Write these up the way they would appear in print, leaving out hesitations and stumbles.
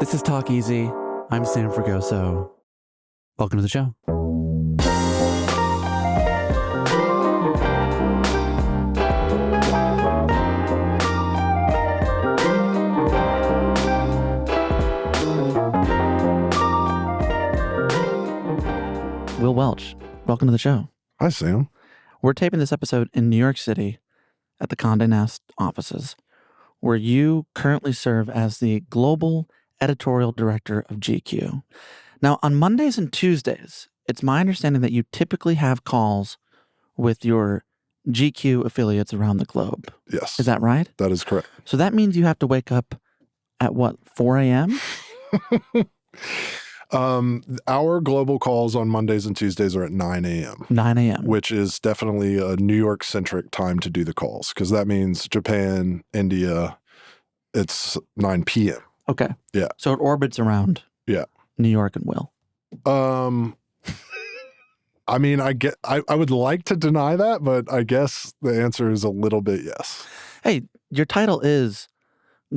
This is Talk Easy. I'm Sam Fragoso. Welcome to the show. Will Welch, welcome to the show. Hi, Sam. We're taping this episode in New York City at the Condé Nast offices, where you currently serve as the global editorial director of GQ. Now, on Mondays and Tuesdays, it's my understanding that you typically have calls with your GQ affiliates around the globe. Yes. Is that right? That is correct. So that means you have to wake up at what, 4 a.m.? Our global calls on Mondays and Tuesdays are at 9 a.m. 9 a.m. Which is definitely a New York-centric time to do the calls, because that means Japan, India, it's 9 p.m. Okay. Yeah. So it orbits around New York and Will. I mean, I would like to deny that, but I guess the answer is a little bit yes. Hey, your title is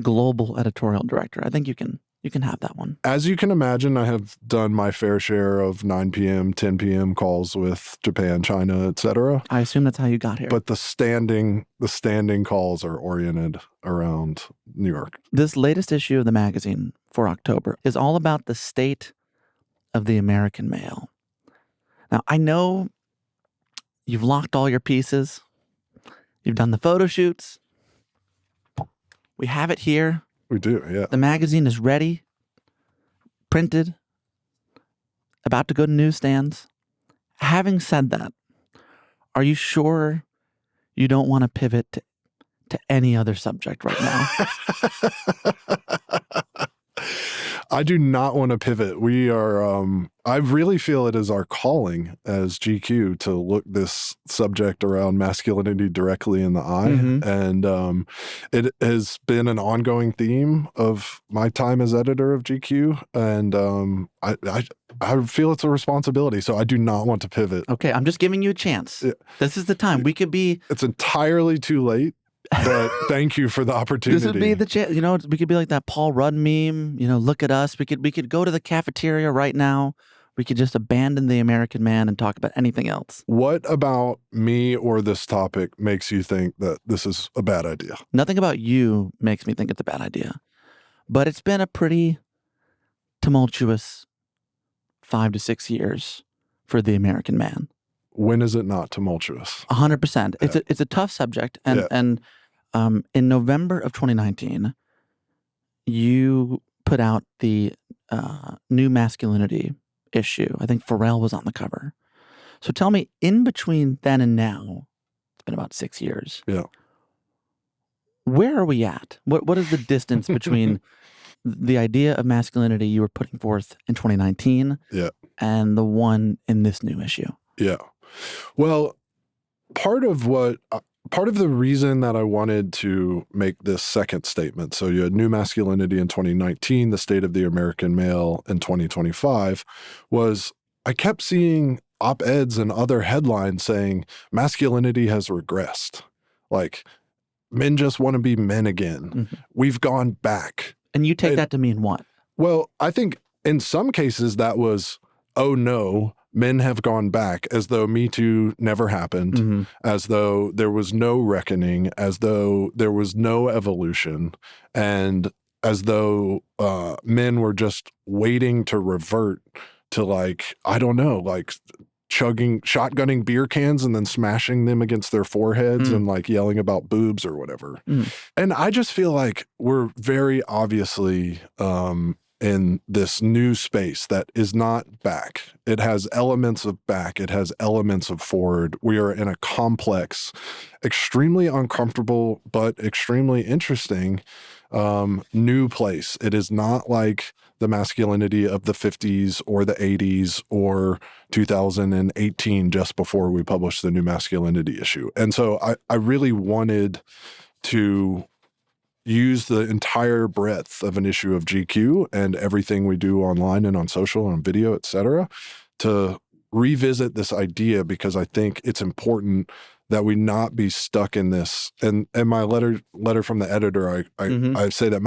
global editorial director. I think you can have that one. As you can imagine, I have done my fair share of 9 p.m., 10 p.m. calls with Japan, China, etc. I assume that's how you got here. But the standing calls are oriented around New York. This latest issue of the magazine for October is all about the state of the American male. Now, I know you've locked all your pieces. You've done the photo shoots. We have it here. We do, yeah. The magazine is ready, printed, about to go to newsstands. Having said that, are you sure you don't want to pivot to any other subject right now? I do not want to pivot. We are, I really feel it is our calling as GQ to look this subject around masculinity directly in the eye. Mm-hmm. And it has been an ongoing theme of my time as editor of GQ. And I feel it's a responsibility. So I do not want to pivot. Okay, I'm just giving you a chance. Yeah. This is the time. We could be... It's entirely too late. But thank you for the opportunity. This would be the chance. You know, we could be like that Paul Rudd meme. You know, look at us. We could go to the cafeteria right now. We could just abandon the American man and talk about anything else. What about me or this topic makes you think that this is a bad idea? Nothing about you makes me think it's a bad idea. But it's been a pretty tumultuous 5 to 6 years for the American man. When is it not tumultuous? 100%. Yeah. It's a tough subject. And in November of 2019, you put out the new masculinity issue. I think Pharrell was on the cover. So tell me, in between then and now, it's been about 6 years. Yeah. Where are we at? What is the distance between the idea of masculinity you were putting forth in 2019 and the one in this new issue? Yeah. Well, part of the reason that I wanted to make this second statement, so you had new masculinity in 2019, the state of the American male in 2025, was I kept seeing op-eds and other headlines saying masculinity has regressed. Like, men just want to be men again. Mm-hmm. We've gone back. And you take that to mean what? Well, I think in some cases that was, oh no, men have gone back, as though Me Too never happened, as though there was no reckoning, as though there was no evolution, and as though men were just waiting to revert to, like, I don't know, like shotgunning beer cans and then smashing them against their foreheads and like yelling about boobs or whatever. And I just feel like we're very obviously in this new space that is not back. It has elements of back. It has elements of forward. We are in a complex, extremely uncomfortable, but extremely interesting new place. It is not like the masculinity of the 50s or the 80s or 2018, just before we published the new masculinity issue. And so I really wanted to use the entire breadth of an issue of GQ and everything we do online and on social and on video, et cetera, to revisit this idea, because I think it's important that we not be stuck in this. And in my letter from the editor, I say that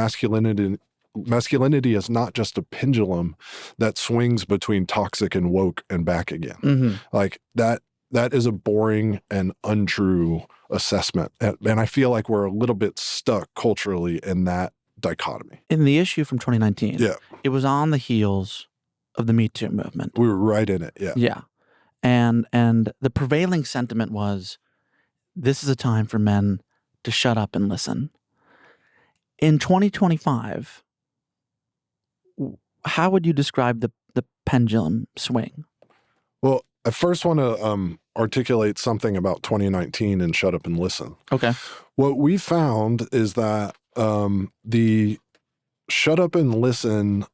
masculinity is not just a pendulum that swings between toxic and woke and back again. Like that is a boring and untrue assessment. And I feel like we're a little bit stuck culturally in that dichotomy. In the issue from 2019, Yeah. it was on the heels of the Me Too movement. We were right in it. Yeah. Yeah. And the prevailing sentiment was, this is a time for men to shut up and listen. In 2025, how would you describe the pendulum swing? Well, I first want to articulate something about 2019 and shut up and listen. Okay. What we found is that the shut up and listen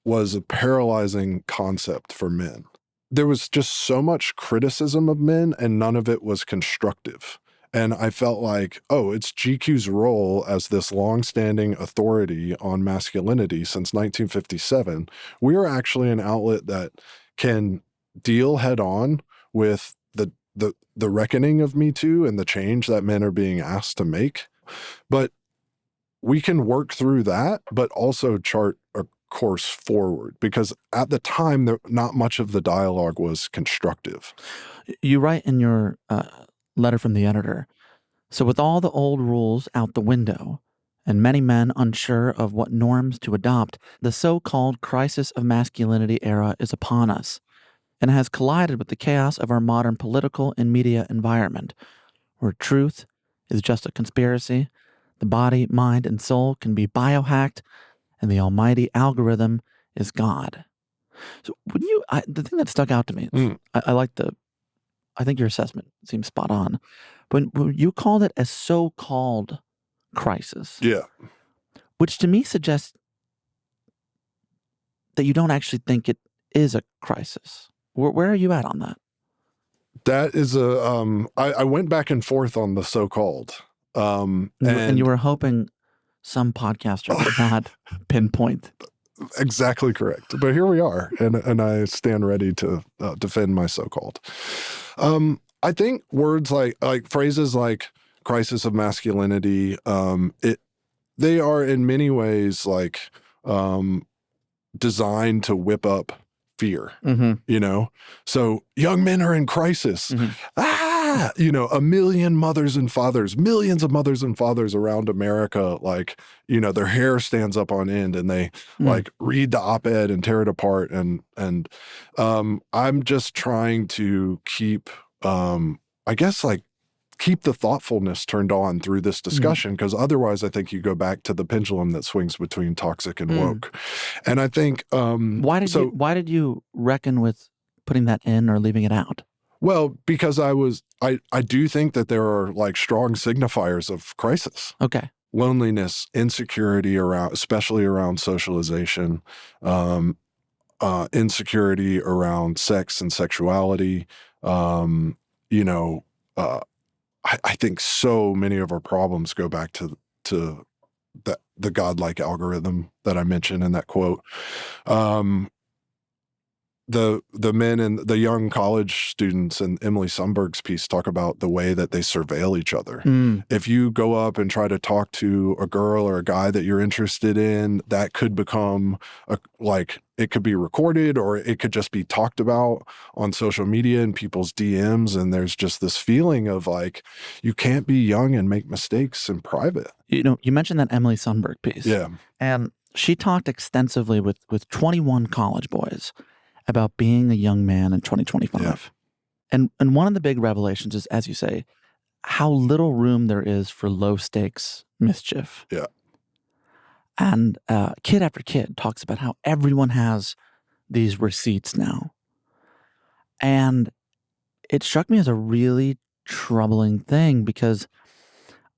was a paralyzing concept for men. There was just so much criticism of men and none of it was constructive. And I felt like, oh, it's GQ's role as this longstanding authority on masculinity since 1957. We are actually an outlet that can deal head on with the reckoning of Me Too and the change that men are being asked to make. But we can work through that, but also chart a course forward, because at the time, not much of the dialogue was constructive. You write in your letter from the editor, so with all the old rules out the window and many men unsure of what norms to adopt, the so-called crisis of masculinity era is upon us and has collided with the chaos of our modern political and media environment, where truth is just a conspiracy, the body, mind, and soul can be biohacked, and the almighty algorithm is God. So when the thing that stuck out to me, I think your assessment seems spot on. When you called it a so-called crisis, Yeah. which to me suggests that you don't actually think it is a crisis. Where are you at on that? That is I went back and forth on the so-called. And you were hoping some podcaster would not pinpoint. Exactly correct. But here we are, and I stand ready to defend my so-called. I think words like phrases like crisis of masculinity, they are in many ways like designed to whip up fear, you know? So young men are in crisis. A million mothers and fathers, millions of mothers and fathers around America, like, their hair stands up on end and they like read the op-ed and tear it apart. And I'm just trying to keep, keep the thoughtfulness turned on through this discussion, because otherwise I think you go back to the pendulum that swings between toxic and woke. And I think why did you reckon with putting that in or leaving it out? Well, because I do think that there are like strong signifiers of crisis. Okay. Loneliness, insecurity especially around socialization, insecurity around sex and sexuality. I think so many of our problems go back to the godlike algorithm that I mentioned in that quote. The men and the young college students in Emily Sundberg's piece talk about the way that they surveil each other. If you go up and try to talk to a girl or a guy that you're interested in, that could become it could be recorded, or it could just be talked about on social media and people's DMs. And there's just this feeling of like, you can't be young and make mistakes in private. You mentioned that Emily Sundberg piece. Yeah. And she talked extensively with 21 college boys about being a young man in 2025. Yeah. And one of the big revelations is, as you say, how little room there is for low stakes mischief. Yeah. And kid after kid talks about how everyone has these receipts now. And it struck me as a really troubling thing, because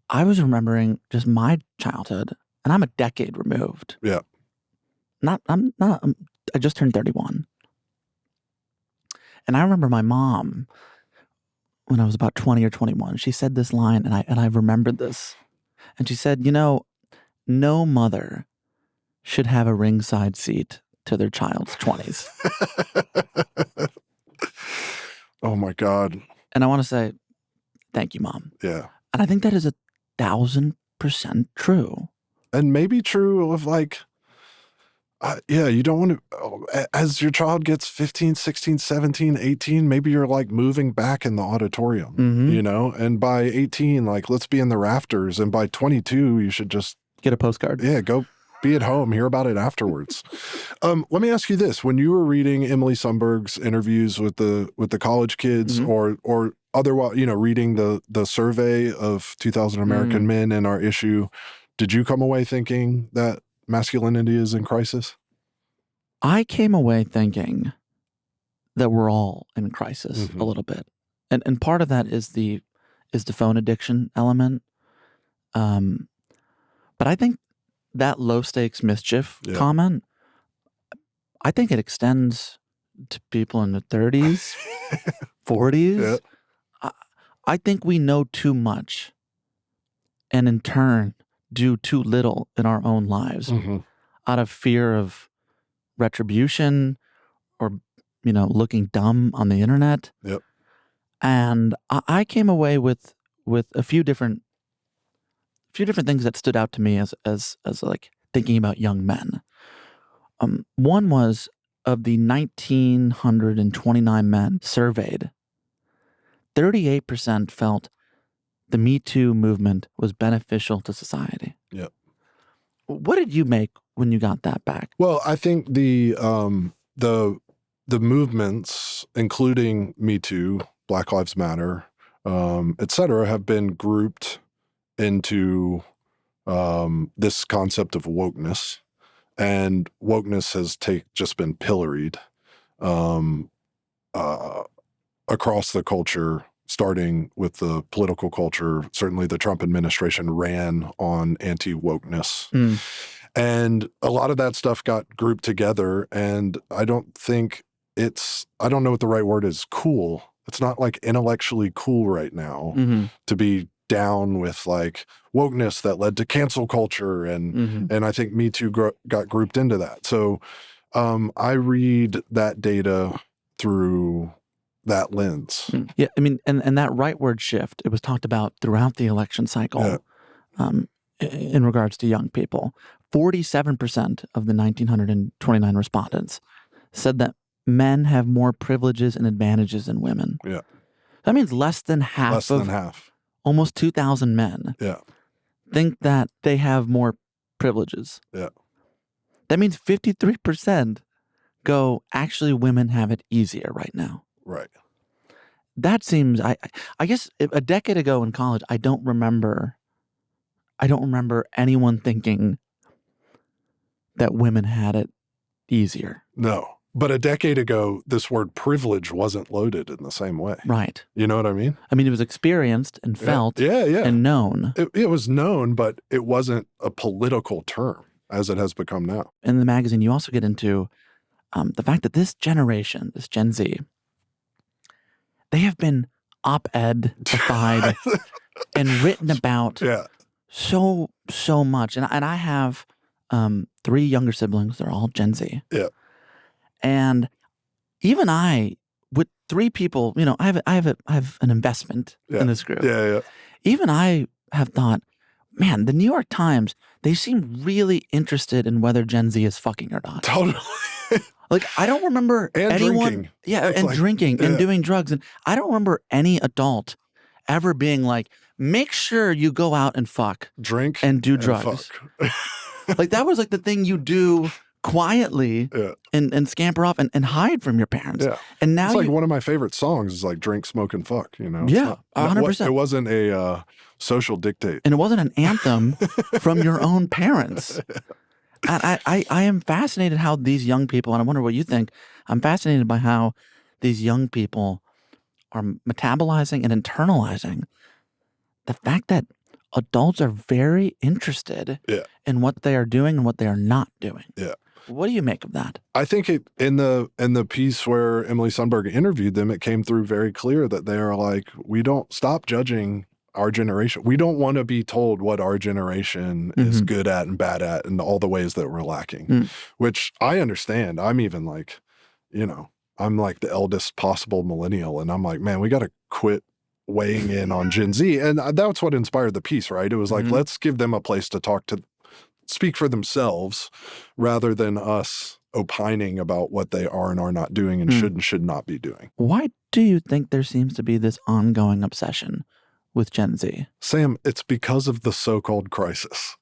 I was remembering just my childhood, and I'm a decade removed. Yeah. I just turned 31. And I remember my mom, when I was about 20 or 21, she said this line, and I remembered this. And she said, no mother should have a ringside seat to their child's 20s. Oh my God. And I want to say, thank you, Mom. Yeah. And I think that is 1,000% true. And maybe true of like Yeah, you don't want to, as your child gets 15, 16, 17, 18, maybe you're like moving back in the auditorium, you know? And by 18, like, let's be in the rafters. And by 22, you should just get a postcard. Yeah, go be at home, hear about it afterwards. Let me ask you this. When you were reading Emily Sundberg's interviews with the college kids or otherwise, you know, reading the survey of 2,000 American men in our issue, did you come away thinking that masculinity is in crisis? I came away thinking that we're all in crisis a little bit. And part of that is the phone addiction element. But I think that low stakes mischief comment, I think it extends to people in the 30s, 40s. I think we know too much and in turn do too little in our own lives out of fear of retribution or, you know, looking dumb on the internet. And I came away with a few different things that stood out to me as like thinking about young men. One was, of the 1,929 men surveyed, 38% felt the Me Too movement was beneficial to society. What did you make when you got that back? Well, I think the movements, including Me Too, Black Lives Matter, et cetera, have been grouped into this concept of wokeness. And wokeness has just been pilloried across the culture, starting with the political culture. Certainly the Trump administration ran on anti-wokeness. And a lot of that stuff got grouped together. And I don't think I don't know what the right word is, cool. It's not like intellectually cool right now to be down with like wokeness that led to cancel culture. And I think Me Too got grouped into that. So I read that data through that lens. Yeah, I mean, and that rightward shift, it was talked about throughout the election cycle in regards to young people. 47% of the 1,929 respondents said that men have more privileges and advantages than women. That means less than half almost 2,000 men think that they have more privileges. That means 53% go, actually, women have it easier right now. That seems, I guess a decade ago in college, I don't remember anyone thinking that women had it easier. No. But a decade ago, this word privilege wasn't loaded in the same way. Right. You know what I mean? I mean, it was experienced and felt and known. It was known, but it wasn't a political term as it has become now. In the magazine, you also get into the fact that this generation, this Gen Z, they have been op-ed-ified and written about so much. And I have 3 younger siblings. They're all Gen Z. And even I, with 3 people, you know, I have an investment in this group. Even I have thought, man, the New York Times, they seem really interested in whether Gen Z is fucking or not. Totally. Like, I don't remember anyone. Drinking. And drinking and doing drugs. And I don't remember any adult ever being like, make sure you go out and fuck. Drink. And do drugs. Like, that was like the thing you do quietly and scamper off and hide from your parents. And now it's like one of my favorite songs is like drink, smoke, and fuck, you know? 100%. It wasn't a social dictate. And it wasn't an anthem from your own parents. And I am fascinated how these young people, and I wonder what you think, I'm fascinated by how these young people are metabolizing and internalizing the fact that adults are very interested in what they are doing and what they are not doing. What do you make of that? I think in the piece where Emily Sundberg interviewed them, it came through very clear that they are like, we don't stop judging our generation. We don't want to be told what our generation is good at and bad at and all the ways that we're lacking, which I understand. I'm even like, you know, I'm like the eldest possible millennial. And I'm like, man, we got to quit weighing in on Gen Z. And that's what inspired the piece, right? It was like, let's give them a place to talk speak for themselves rather than us opining about what they are and are not doing and should not be doing. Why do you think there seems to be this ongoing obsession with Gen Z? Sam, it's because of the so-called crisis.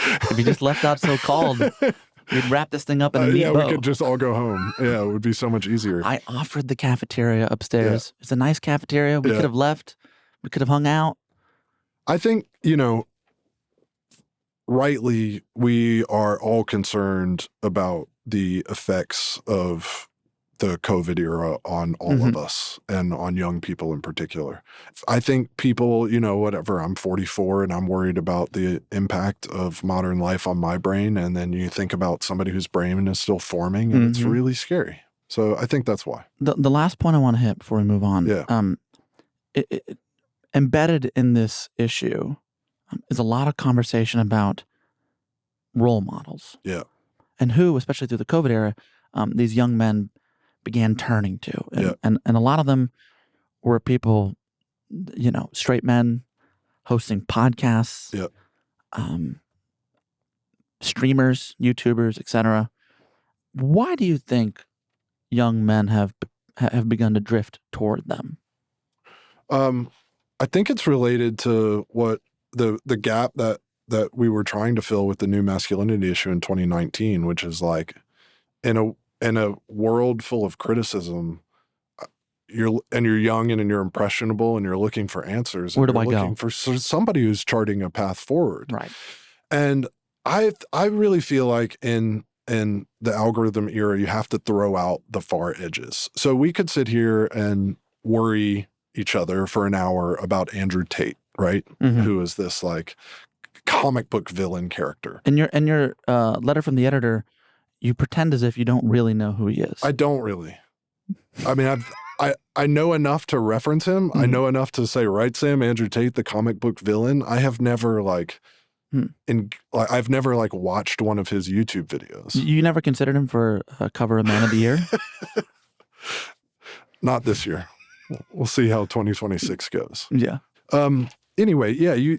If you just left out so-called, we'd wrap this thing up in a neat bow. We could just all go home. Yeah, it would be so much easier. I offered the cafeteria upstairs. It's a nice cafeteria. We could have left. We could have hung out. I think, rightly, we are all concerned about the effects of the COVID era on all of us and on young people in particular. I think people, whatever, I'm 44 and I'm worried about the impact of modern life on my brain. And then you think about somebody whose brain is still forming and it's really scary. So I think that's why. The last point I want to hit before we move on. Embedded in this issue is a lot of conversation about role models. Yeah. And who, especially through the COVID era, these young men began turning to. And a lot of them were people, straight men hosting podcasts, streamers, YouTubers, etc. Why do you think young men have begun to drift toward them? I think it's related to what the gap that we were trying to fill with the new masculinity issue in 2019, which is like in a world full of criticism, you're young and you're impressionable and you're looking for answers. Where do I go? Looking for somebody who's charting a path forward. Right. And I really feel like in the algorithm era, you have to throw out the far edges. So we could sit here and worry each other for an hour about Andrew Tate, right? Who is this like comic book villain character. In your letter from the editor, you pretend as if you don't really know who he is. I don't really. I mean, I know enough to reference him. I know enough to say, right, Sam, Andrew Tate, the comic book villain. I have never I've never watched one of his YouTube videos. You never considered him for a cover of Man of the Year? Not this year. We'll see how 2026 goes. Yeah. Anyway, yeah, you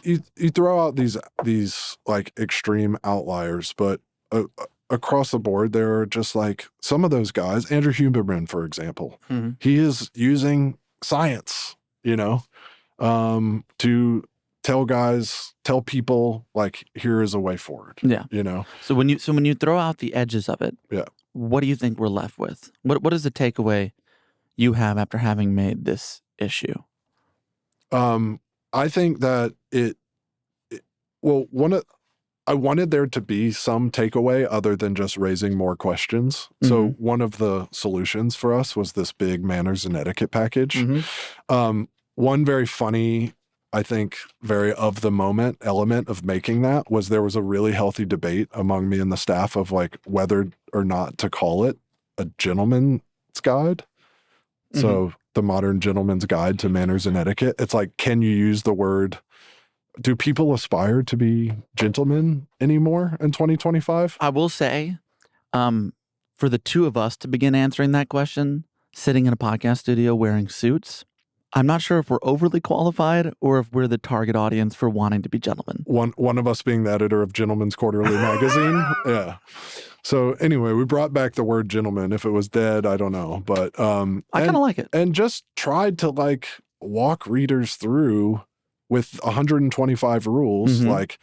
throw out these like extreme outliers, but across the board, there are just like some of those guys. Andrew Huberman, for example, he is using science, to tell people like here is a way forward. Yeah. So when you throw out the edges of it, what do you think we're left with? What is the takeaway you have after having made this issue? I think that I wanted there to be some takeaway other than just raising more questions. So one of the solutions for us was this big manners and etiquette package. One very funny, I think, very of the moment element of making that was there was a really healthy debate among me and the staff of like whether or not to call it a gentleman's guide. So the modern gentleman's guide to manners and etiquette. It's like, can you use the word? Do people aspire to be gentlemen anymore in 2025? I will say, for the two of us to begin answering that question, sitting in a podcast studio wearing suits, I'm not sure if we're overly qualified or if we're the target audience for wanting to be gentlemen. One of us being the editor of Gentleman's Quarterly magazine. Yeah. So anyway, we brought back the word gentleman. If it was dead, I don't know. But I kind of like it. And just tried to like walk readers through with 125 rules, like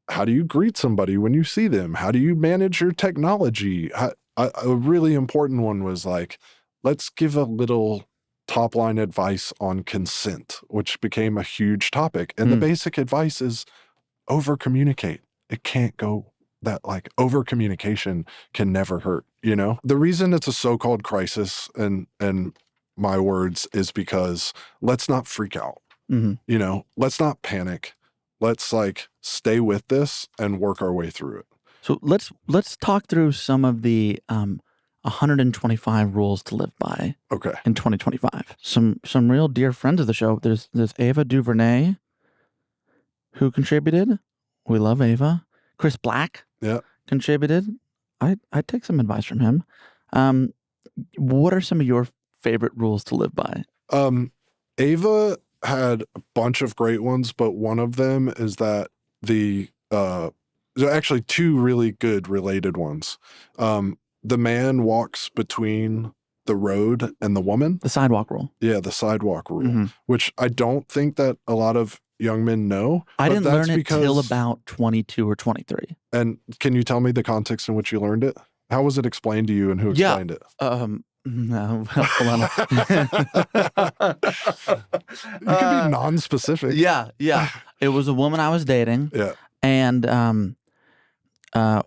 how do you greet somebody when you see them? How do you manage your technology? A really important one was like, let's give a little top line advice on consent, which became a huge topic. And the basic advice is over communicate. It can't go that like over communication can never hurt, The reason it's a so-called crisis and my words is because let's not freak out. Let's not panic. Let's like stay with this and work our way through it. So let's talk through some of the 125 rules to live by. Okay. In 2025. Some real dear friends of the show. There's Ava DuVernay who contributed. We love Ava. Chris Black contributed. I'd take some advice from him. What are some of your favorite rules to live by? Ava had a bunch of great ones, but one of them is that there are actually two really good related ones. The man walks between the road and the woman. The sidewalk rule. Yeah, the sidewalk rule, which I don't think that a lot of young men know. I didn't learn it till about 22 or 23. And can you tell me the context in which you learned it? How was it explained to you, and who explained it? No, hold on. You can be non-specific. Yeah. It was a woman I was dating. Yeah. And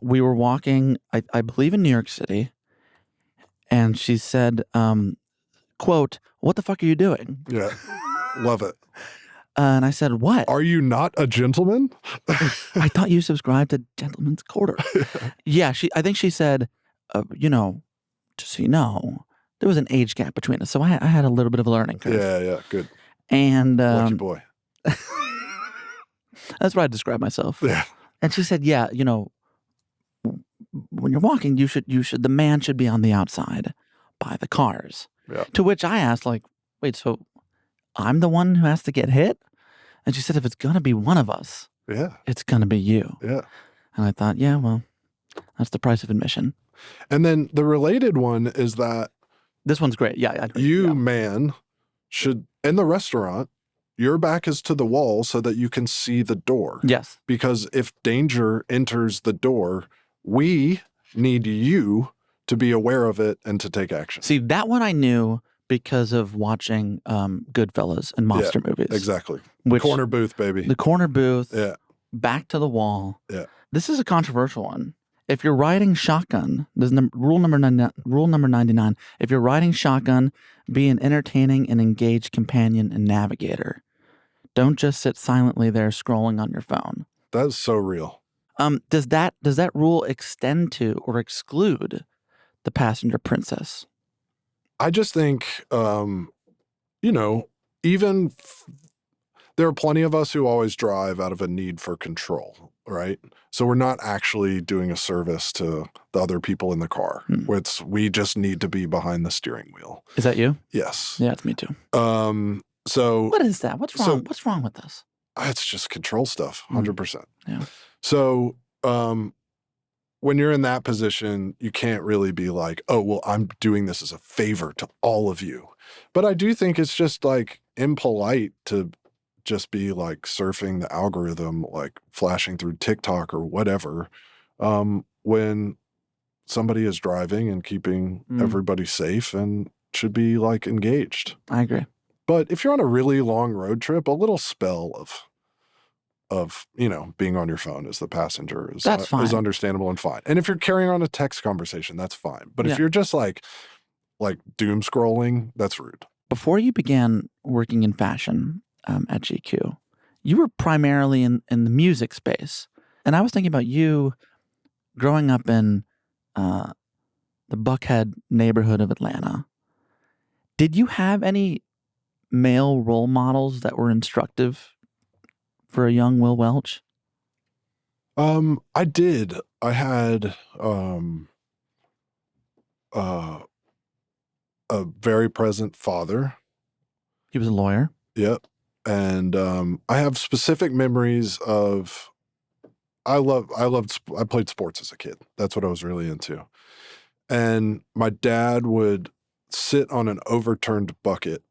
we were walking, I believe, in New York City. And she said, quote, "What the fuck are you doing?" Yeah. Love it. And I said, "What? Are you not a gentleman?" I thought you subscribed to Gentleman's Quarter." Yeah, I think she said, just so you know, there was an age gap between us. So I had a little bit of a learning curve. Yeah, good. And lucky boy. That's why I describe myself. Yeah. And she said, "Yeah, when you're walking, the man should be on the outside by the cars." Yeah. To which I asked, like, "Wait, so I'm the one who has to get hit?" And she said, "If it's gonna be one of us, it's gonna be you." Yeah. And I thought, yeah, well, that's the price of admission. And then the related one is that this one's great. Yeah, man, should, in the restaurant, your back is to the wall so that you can see the door. Yes. Because if danger enters the door, we need you to be aware of it and to take action. See, that one I knew because of watching Goodfellas and mobster movies. Exactly. Corner booth, baby. The corner booth. Yeah. Back to the wall. Yeah. This is a controversial one. If you're riding shotgun, there's rule number 99. If you're riding shotgun, be an entertaining and engaged companion and navigator. Don't just sit silently there scrolling on your phone. That is so real. Does that rule extend to or exclude the passenger princess? I just think, even there are plenty of us who always drive out of a need for control, right? So we're not actually doing a service to the other people in the car. We just need to be behind the steering wheel. Is that you? Yes. Yeah, it's me too. So what is that? What's wrong? What's wrong with this? It's just control stuff, 100%. Yeah. So when you're in that position, you can't really be like, "Oh, well, I'm doing this as a favor to all of you." But I do think it's just like impolite to just be like surfing the algorithm, like flashing through TikTok or whatever, when somebody is driving and keeping everybody safe and should be like engaged. I agree. But if you're on a really long road trip, a little spell of being on your phone as the passenger is understandable and fine. And if you're carrying on a text conversation, that's fine. But if you're just like doom scrolling, that's rude. Before you began working in fashion at GQ, you were primarily in the music space. And I was thinking about you growing up in the Buckhead neighborhood of Atlanta. Did you have any male role models that were instructive for a young Will Welch? I did. I had a very present father. He was a lawyer. Yep. And I have specific memories of I played sports as a kid. That's what I was really into. And my dad would sit on an overturned bucket.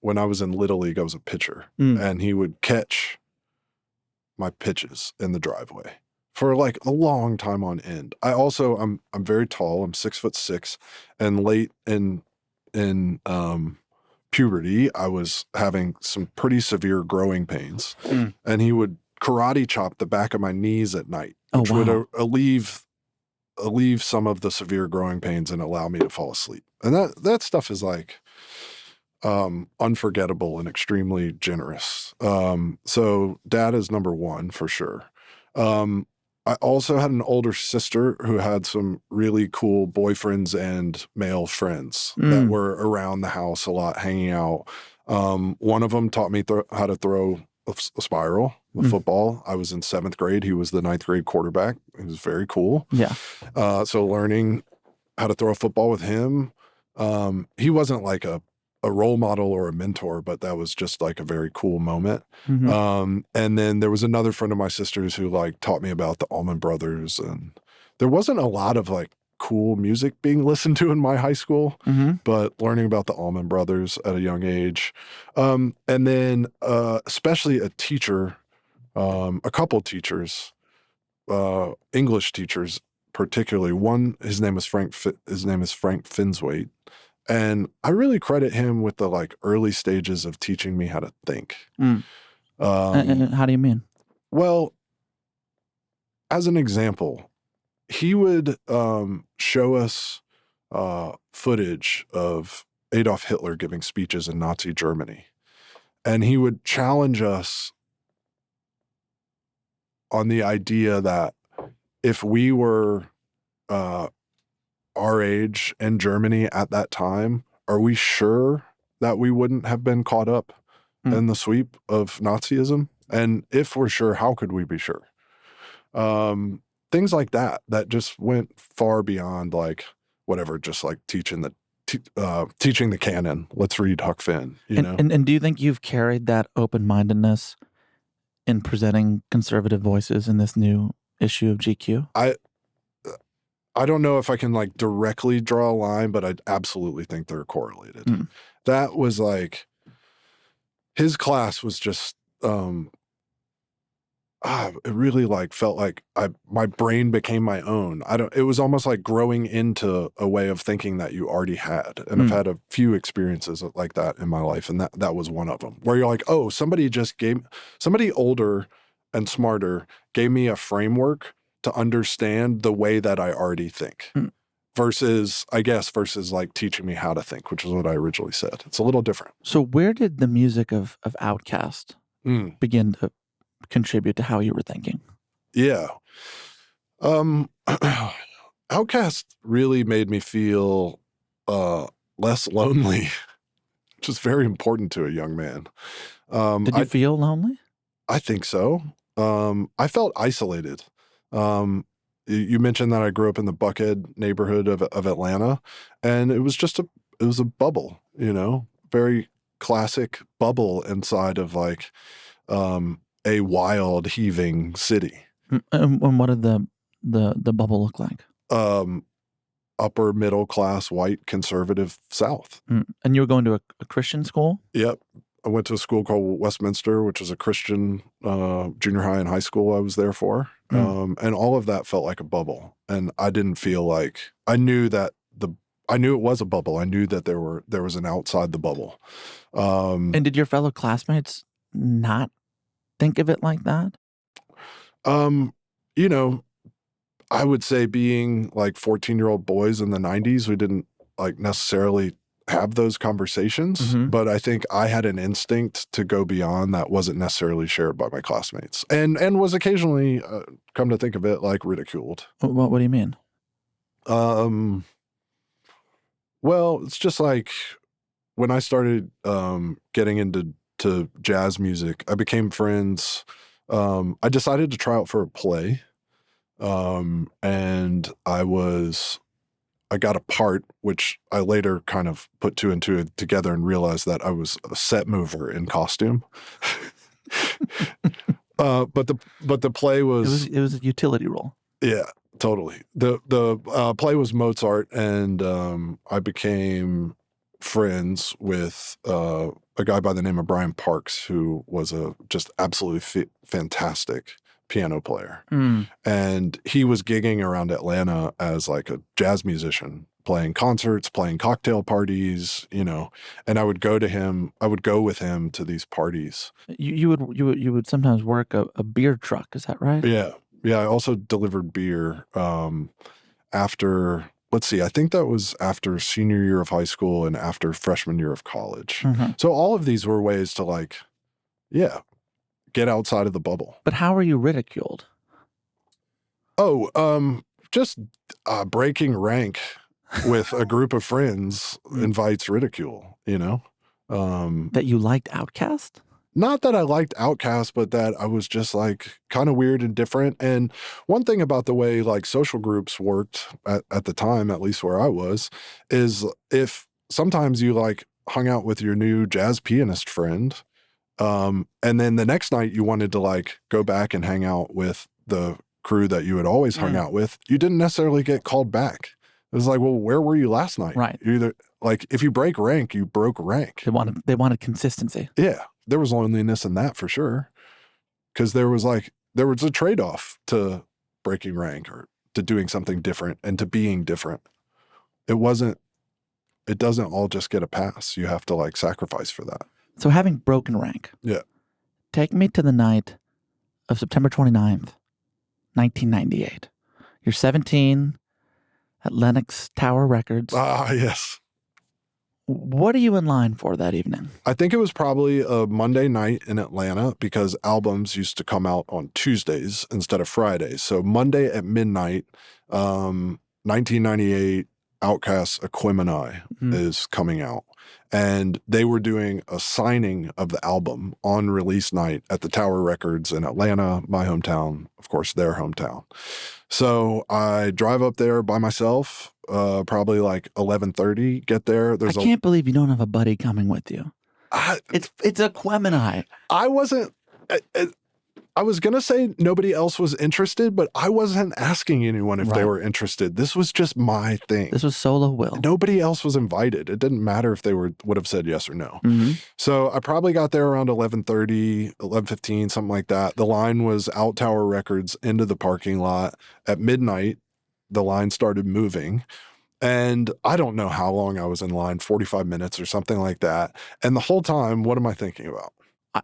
When I was in Little League, I was a pitcher, and he would catch my pitches in the driveway for like a long time on end. I'm very tall. I'm 6'6", and late in puberty, I was having some pretty severe growing pains, and he would karate chop the back of my knees at night, which would alleviate some of the severe growing pains and allow me to fall asleep. And that stuff is like unforgettable and extremely generous. So dad is number one for sure. I also had an older sister who had some really cool boyfriends and male friends that were around the house a lot, hanging out. One of them taught me how to throw a spiral, the football. I was in 7th grade. He was the 9th grade quarterback. It was very cool. Yeah. So learning how to throw a football with him. He wasn't like a a role model or a mentor, but that was just like a very cool moment. Mm-hmm. And then there was another friend of my sister's who like taught me about the Allman Brothers, and there wasn't a lot of like cool music being listened to in my high school, Mm-hmm. but learning about the Allman Brothers at a young age. And then especially a teacher, a couple teachers, English teachers particularly. One, his name is Frank Finswaite. And I really credit him with the like early stages of teaching me how to think. Mm. How do you mean? Well, as an example, he would show us footage of Adolf Hitler giving speeches in Nazi Germany. And he would challenge us on the idea that if we were our age in Germany at that time, are we sure that we wouldn't have been caught up in the sweep of Nazism? And if we're sure, how could we be sure? Things like that just went far beyond like whatever, just like teaching the canon. Let's read Huck Finn, you know? And do you think you've carried that open-mindedness in presenting conservative voices in this new issue of GQ? I don't know if I can like directly draw a line, but I absolutely think they're correlated. That was like, his class was just, it really like felt like my brain became my own. It was almost like growing into a way of thinking that you already had. And I've had a few experiences like that in my life. And that was one of them, where you're like, oh, somebody older and smarter gave me a framework to understand the way that I already think. Versus like teaching me how to think, which is what I originally said. It's a little different. So where did the music of OutKast begin to contribute to how you were thinking? Yeah. OutKast really made me feel less lonely, which is very important to a young man. Did you feel lonely? I think so. I felt isolated. You mentioned that I grew up in the Buckhead neighborhood of Atlanta, and it was a bubble, you know, very classic bubble inside of like a wild heaving city. And what did the bubble look like? Upper middle class white conservative South. And you were going to a Christian school? Yep. I went to a school called Westminster, which is a Christian junior high and high school I was there for. And all of that felt like a bubble. And I didn't feel like, I knew it was a bubble. I knew that there was an outside the bubble. And did your fellow classmates not think of it like that? You know, I would say being like 14-year-old boys in the 90s, we didn't like necessarily have those conversations, but I think I had an instinct to go beyond that wasn't necessarily shared by my classmates, and was occasionally, come to think of it, like ridiculed. What do you mean? Well, it's just like when I started getting into jazz music, I became friends. I decided to try out for a play, and I got a part, which I later kind of put two and two together and realized that I was a set mover in costume. But the play was it was a utility role. Yeah, totally. The play was Mozart, and I became friends with a guy by the name of Brian Parks, who was a just absolutely fantastic piano player. And he was gigging around Atlanta as like a jazz musician, playing concerts, playing cocktail parties, you know, and I would go with him to these parties. You would sometimes work a beer truck, is that right? Yeah. I also delivered beer after, let's see, I think that was after senior year of high school and after freshman year of college. So all of these were ways to like, get outside of the bubble. But how are you ridiculed? Just breaking rank with a group of friends invites ridicule, you know? That you liked OutKast? Not that I liked OutKast, but that I was just like kind of weird and different. And one thing about the way like social groups worked at the time, at least where I was, is if sometimes you like hung out with your new jazz pianist friend. And then the next night you wanted to like go back and hang out with the crew that you had always hung out with. You didn't necessarily get called back. It was like, well, where were you last night? Right. You either like if you break rank, you broke rank. They wanted consistency. Yeah. There was loneliness in that for sure. Because there was a trade-off to breaking rank or to doing something different and to being different. It doesn't all just get a pass. You have to like sacrifice for that. So having broken rank. Yeah. Take me to the night of September 29th, 1998. You're 17 at Lenox Tower Records. Ah, yes. What are you in line for that evening? I think it was probably a Monday night in Atlanta because albums used to come out on Tuesdays instead of Fridays. So Monday at midnight, 1998, OutKast Equimini is coming out. And they were doing a signing of the album on release night at the Tower Records in Atlanta, my hometown, of course, their hometown. So I drive up there by myself, probably like 11:30, get there. I can't believe you don't have a buddy coming with you. It's Equimini. I was going to say nobody else was interested, but I wasn't asking anyone if they were interested. This was just my thing. This was solo Will. Nobody else was invited. It didn't matter if they would have said yes or no. Mm-hmm. So I probably got there around 11:30, 11:15, something like that. The line was out Tower Records into the parking lot. At midnight, the line started moving. And I don't know how long I was in line, 45 minutes or something like that. And the whole time, what am I thinking about?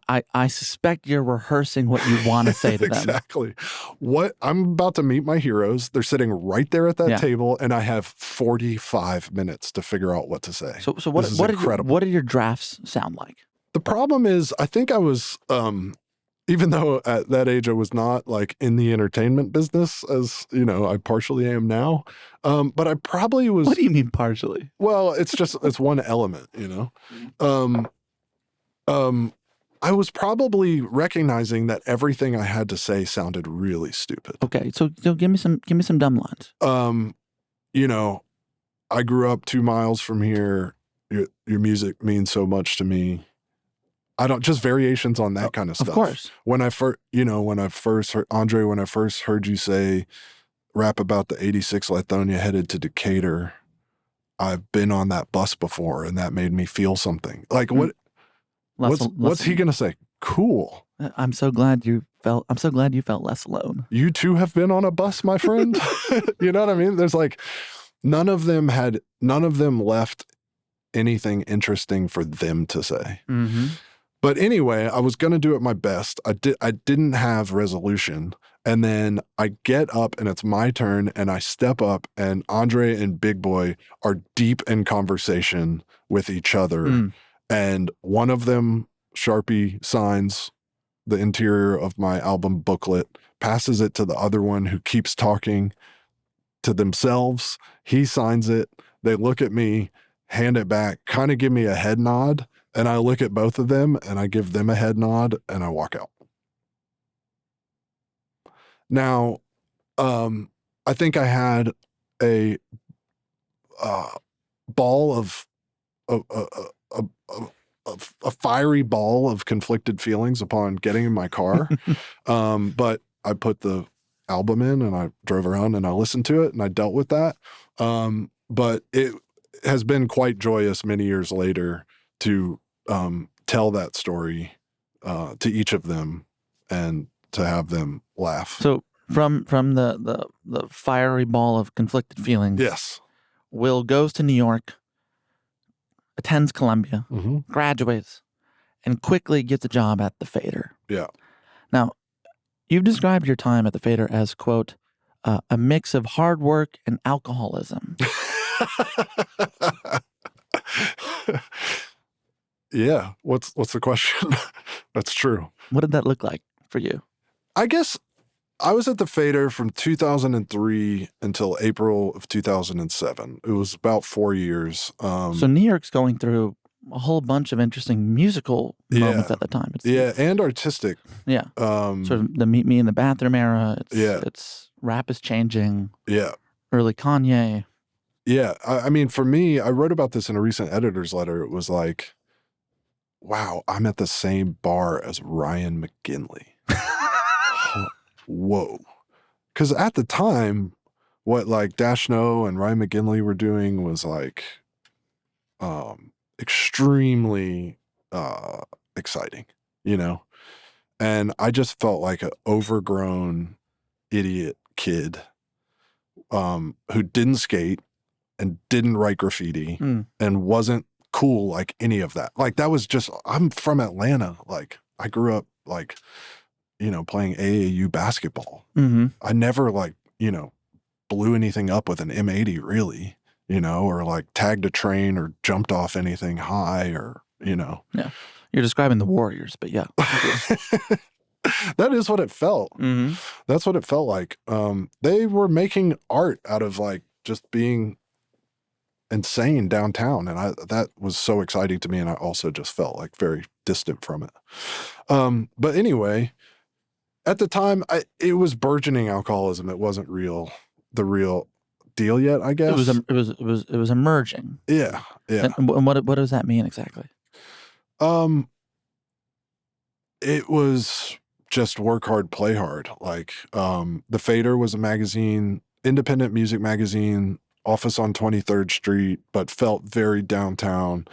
I suspect you're rehearsing what you want to say to them. Exactly. What I'm about to meet my heroes. They're sitting right there at that table, and I have 45 minutes to figure out what to say. So what did your drafts sound like? The problem is, I think I was, even though at that age I was not like in the entertainment business, as you know, I partially am now. But I probably was. What do you mean partially? Well, it's one element, you know. I was probably recognizing that everything I had to say sounded really stupid. Okay, so give me some dumb lines. You know, I grew up 2 miles from here. Your music means so much to me. I don't just variations on that kind of stuff. Of course. When I first heard Andre, when I first heard you say rap about the 86 Lithonia headed to Decatur, I've been on that bus before, and that made me feel something. Like what? What's he gonna say? Cool. I'm so glad you felt less alone. You too have been on a bus, my friend. You know what I mean? There's like none of them left anything interesting for them to say. Mm-hmm. But anyway, I was gonna do it my best. I didn't have resolution. And then I get up and it's my turn and I step up and Andre and Big Boy are deep in conversation with each other. And one of them, Sharpie, signs the interior of my album booklet, passes it to the other one who keeps talking to themselves. He signs it. They look at me, hand it back, kind of give me a head nod. And I look at both of them and I give them a head nod and I walk out. Now, I think I had a ball of a fiery ball of conflicted feelings upon getting in my car. But I put the album in and I drove around and I listened to it and I dealt with that. But it has been quite joyous many years later to tell that story to each of them and to have them laugh. So from the fiery ball of conflicted feelings. Yes. Will goes to New York, attends Columbia, graduates, and quickly gets a job at the Fader. Yeah. Now, you've described your time at the Fader as, quote, a mix of hard work and alcoholism. Yeah. What's the question? That's true. What did that look like for you? I guess I was at the Fader from 2003 until April of 2007. It was about 4 years. So New York's going through a whole bunch of interesting musical moments at the time. And artistic. Yeah. Sort of the Meet Me in the Bathroom era. It's rap is changing. Yeah. Early Kanye. Yeah. I mean, for me, I wrote about this in a recent editor's letter. It was like, wow, I'm at the same bar as Ryan McGinley. Whoa. Because at the time, what like Dash No and Ryan McGinley were doing was like extremely exciting, you know? And I just felt like an overgrown idiot kid who didn't skate and didn't write graffiti and wasn't cool like any of that. Like that was just, I'm from Atlanta. Like I grew up like, you know, playing AAU basketball. I never like, you know, blew anything up with an M80 really, you know, or like tagged a train or jumped off anything high or, you know. Yeah. You're describing the Warriors, but yeah. That is what it felt. That's what it felt like. They were making art out of like just being insane downtown. And that was so exciting to me. And I also just felt like very distant from it. But anyway, at the time, it was burgeoning alcoholism. It wasn't the real deal yet, I guess. It was emerging. Yeah. Yeah. And what does that mean exactly? It was just work hard, play hard. Like, The Fader was a magazine, independent music magazine, office on 23rd Street, but felt very downtown.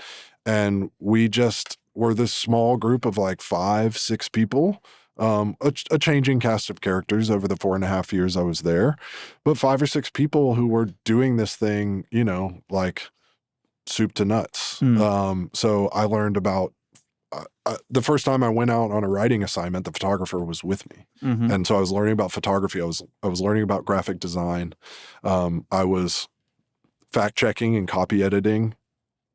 And we just were this small group of like 5-6 people, a changing cast of characters over the 4.5 years I was there, but 5 or 6 people who were doing this thing, you know, like soup to nuts. So I learned about the first time I went out on a writing assignment, the photographer was with me. And so I was learning about photography. I was learning about graphic design. I was fact checking and copy editing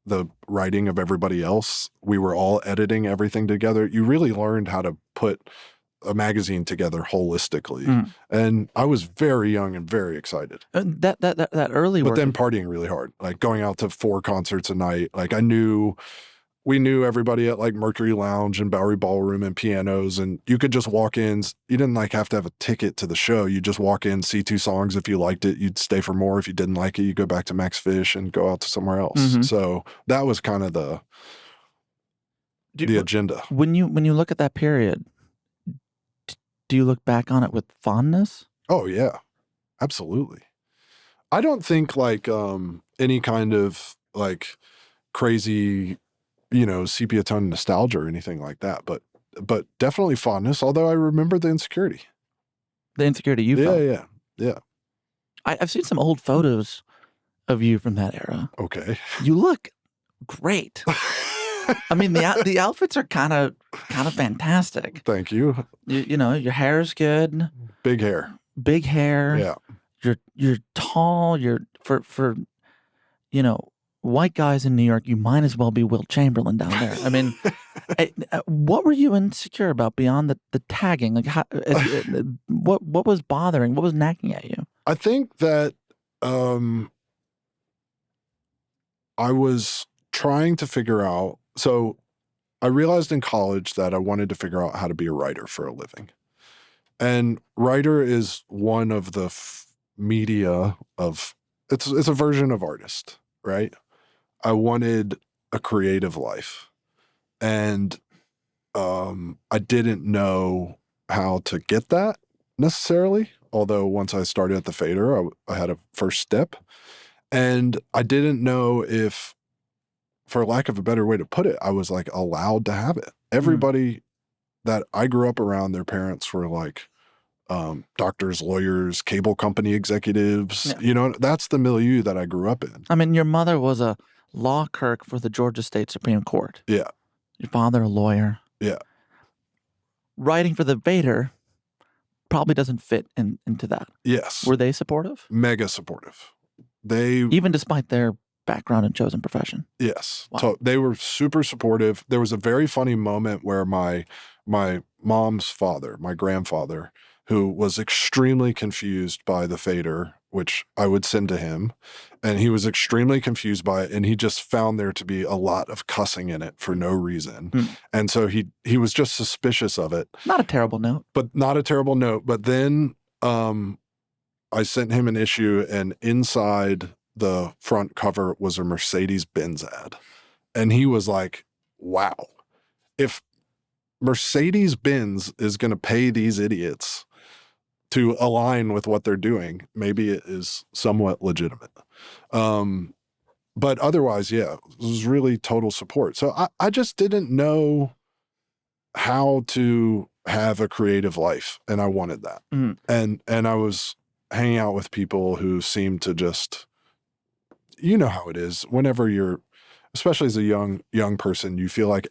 the writing of everybody else. We were all editing everything together. You really learned how to put a magazine together holistically. And I was very young and very excited. That early But work. then partying really hard, like going out to 4 concerts a night. Like we knew everybody at like Mercury Lounge and Bowery Ballroom and pianos, and you could just walk in. You didn't like have to have a ticket to the show. You just walk in, see 2 songs. If you liked it, you'd stay for more. If you didn't like it, you go back to Max Fish and go out to somewhere else. So that was kind of the agenda. When you look at that period, do you look back on it with fondness? Oh yeah, absolutely. I don't think like any kind of like crazy, you know, sepia tone nostalgia or anything like that, but definitely fondness. Although I remember the insecurity. The insecurity you felt. Yeah. I've seen some old photos of you from that era. Okay. You look great. I mean, the outfits are kind of fantastic. Thank you. You know, your hair is good. Big hair. Yeah. You're tall. You're for you know, white guys in New York, you might as well be Wilt Chamberlain down there. I mean, what were you insecure about beyond the tagging? Like, what was bothering? What was nagging at you? I think that I was trying to figure out. So I realized in college that I wanted to figure out how to be a writer for a living. And writer is one of the media of, it's a version of artist, right? I wanted a creative life, and I didn't know how to get that necessarily. Although once I started at the Fader, I had a first step, and I didn't know if, for lack of a better way to put it, I was like allowed to have it. Everybody that I grew up around, their parents were like doctors, lawyers, cable company executives. Yeah. You know, that's the milieu that I grew up in. I mean, your mother was a law clerk for the Georgia State Supreme Court. Yeah. Your father, a lawyer. Yeah. Writing for the Fader probably doesn't fit into that. Yes. Were they supportive? Mega supportive. Even despite their background and chosen profession. Yes. Wow. So they were super supportive. There was a very funny moment where my mom's father, my grandfather, who was extremely confused by the Fader, which I would send to him, and he was extremely confused by it, and he just found there to be a lot of cussing in it for no reason. And so he was just suspicious of it. Not a terrible note. But then I sent him an issue, and inside the front cover was a Mercedes-Benz ad. And he was like, wow, if Mercedes-Benz is going to pay these idiots to align with what they're doing, maybe it is somewhat legitimate. But otherwise, yeah, it was really total support. So I just didn't know how to have a creative life, and I wanted that. And I was hanging out with people who seemed to just, you know how it is. Whenever you're, especially as a young person, you feel like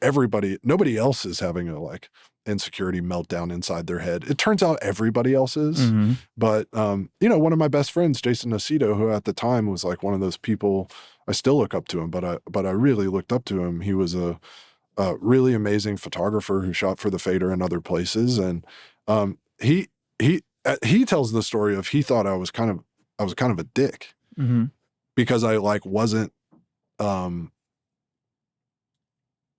nobody else is having a like insecurity meltdown inside their head. It turns out everybody else is. But you know, one of my best friends, Jason Nocito, who at the time was like one of those people, I still look up to him, but I really looked up to him. He was a really amazing photographer who shot for the Fader and other places, and he tells the story of he thought I was kind of a dick because I like wasn't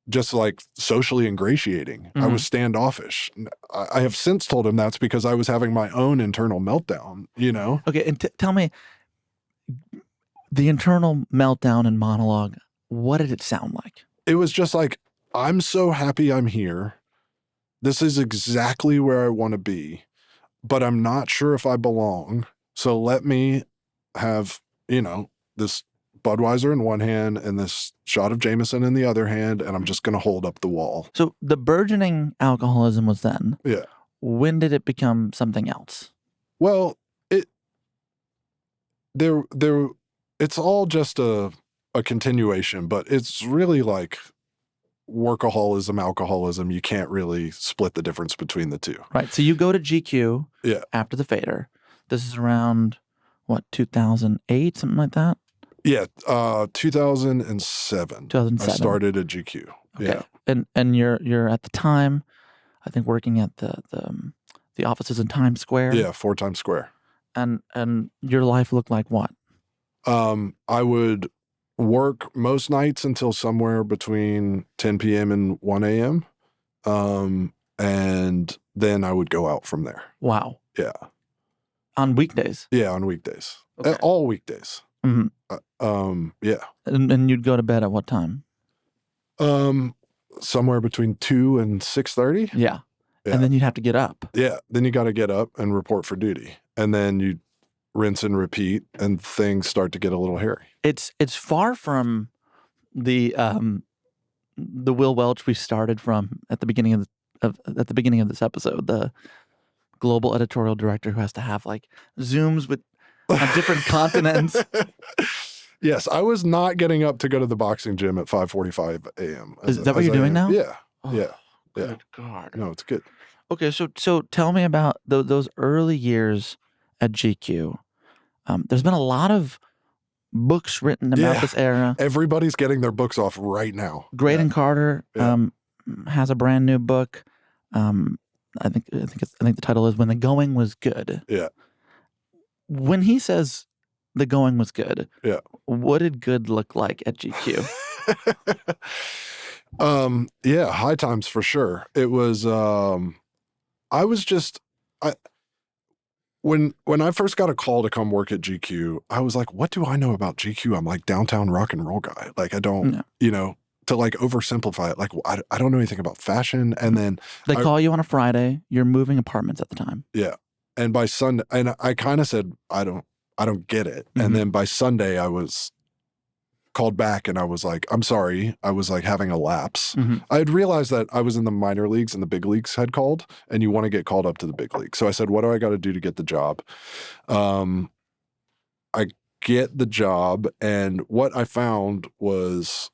just like socially ingratiating. I was standoffish. I have since told him that's because I was having my own internal meltdown, you know? Okay, and tell me, the internal meltdown and monologue, what did it sound like? It was just like, I'm so happy I'm here. This is exactly where I want to be, but I'm not sure if I belong. So let me have, you know, this Budweiser in one hand and this shot of Jameson in the other hand, and I'm just going to hold up the wall. So the burgeoning alcoholism was then. Yeah. When did it become something else? Well, it's all just a continuation, but it's really like workaholism, alcoholism. You can't really split the difference between the two. Right. So you go to GQ Yeah. after the Fader. This is around, what, 2008, something like that? Yeah, 2007. 2007. I started at GQ. Okay. Yeah. And you're at the time, I think, working at the offices in Times Square. Yeah, 4 Times Square. And your life looked like what? I would work most nights until somewhere between 10 p.m. and 1 a.m. And then I would go out from there. Wow. Yeah. On weekdays? Yeah, on weekdays. Okay. All weekdays. Yeah. And you'd go to bed at what time? Somewhere between 2 and 6:30. Yeah. And then you'd have to get up. Yeah. Then you got to get up and report for duty. And then you rinse and repeat, and things start to get a little hairy. It's far from the Will Welch we started from at the beginning of this episode, the global editorial director who has to have like Zooms with on different continents. Yes, I was not getting up to go to the boxing gym at 5:45 a.m. Is that what you're doing now? Yeah. Oh, yeah. Good God. No, it's good. Okay, so tell me about those early years at GQ. There's been a lot of books written about this era. Everybody's getting their books off right now. Graydon Carter has a brand new book. I think the title is "When the Going Was Good." Yeah. When he says the going was good, yeah, what did good look like at GQ? Yeah, high times for sure. It was. When I first got a call to come work at GQ, I was like, what do I know about GQ? I'm like downtown rock and roll guy. Like I don't, you know, to like oversimplify it. Like I don't know anything about fashion. And then they call you on a Friday. You're moving apartments at the time. Yeah. And by Sunday, and I kind of said, I don't get it. And then by Sunday I was called back and I was like, I'm sorry. I was like having a lapse. I had realized that I was in the minor leagues and the big leagues had called, and you want to get called up to the big league. So I said, what do I got to do to get the job? I get the job, and what I found was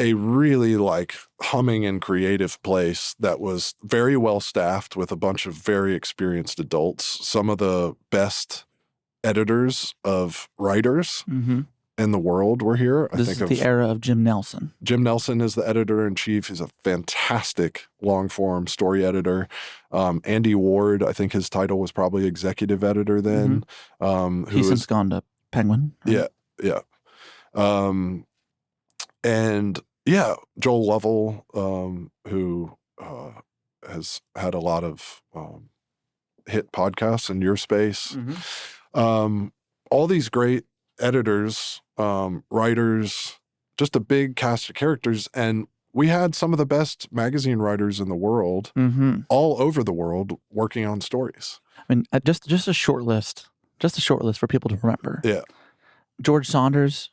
a really like humming and creative place that was very well staffed with a bunch of very experienced adults, some of the best editors of writers in the world were here. This is the era of Jim Nelson. Jim Nelson is the editor-in-chief. He's a fantastic long-form story editor. Andy Ward, I think his title was probably executive editor then. He's since gone to Penguin. Right? Yeah. And yeah, Joel Lovell, who has had a lot of hit podcasts in your space. all these great editors, writers, just a big cast of characters. And we had some of the best magazine writers in the world, all over the world, working on stories. I mean, just a short list. Just a short list for people to remember. Yeah. George Saunders.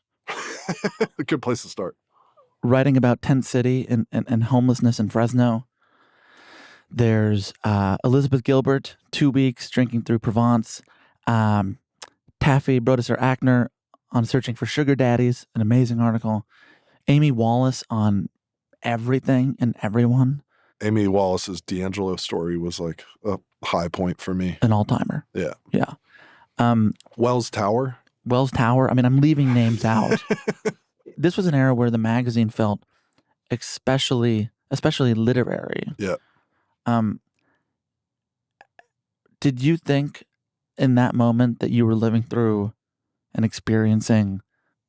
A good place to start. Writing about Tent City and homelessness in Fresno. There's Elizabeth Gilbert, 2 weeks drinking through Provence. Taffy Brodesser-Ackner on searching for sugar daddies, an amazing article. Amy Wallace on everything and everyone. Amy Wallace's D'Angelo story was like a high point for me. An all-timer. Yeah. Yeah. Wells Tower. Wells Tower. I mean, I'm leaving names out. This was an era where the magazine felt especially literary. Yeah. Did you think in that moment that you were living through and experiencing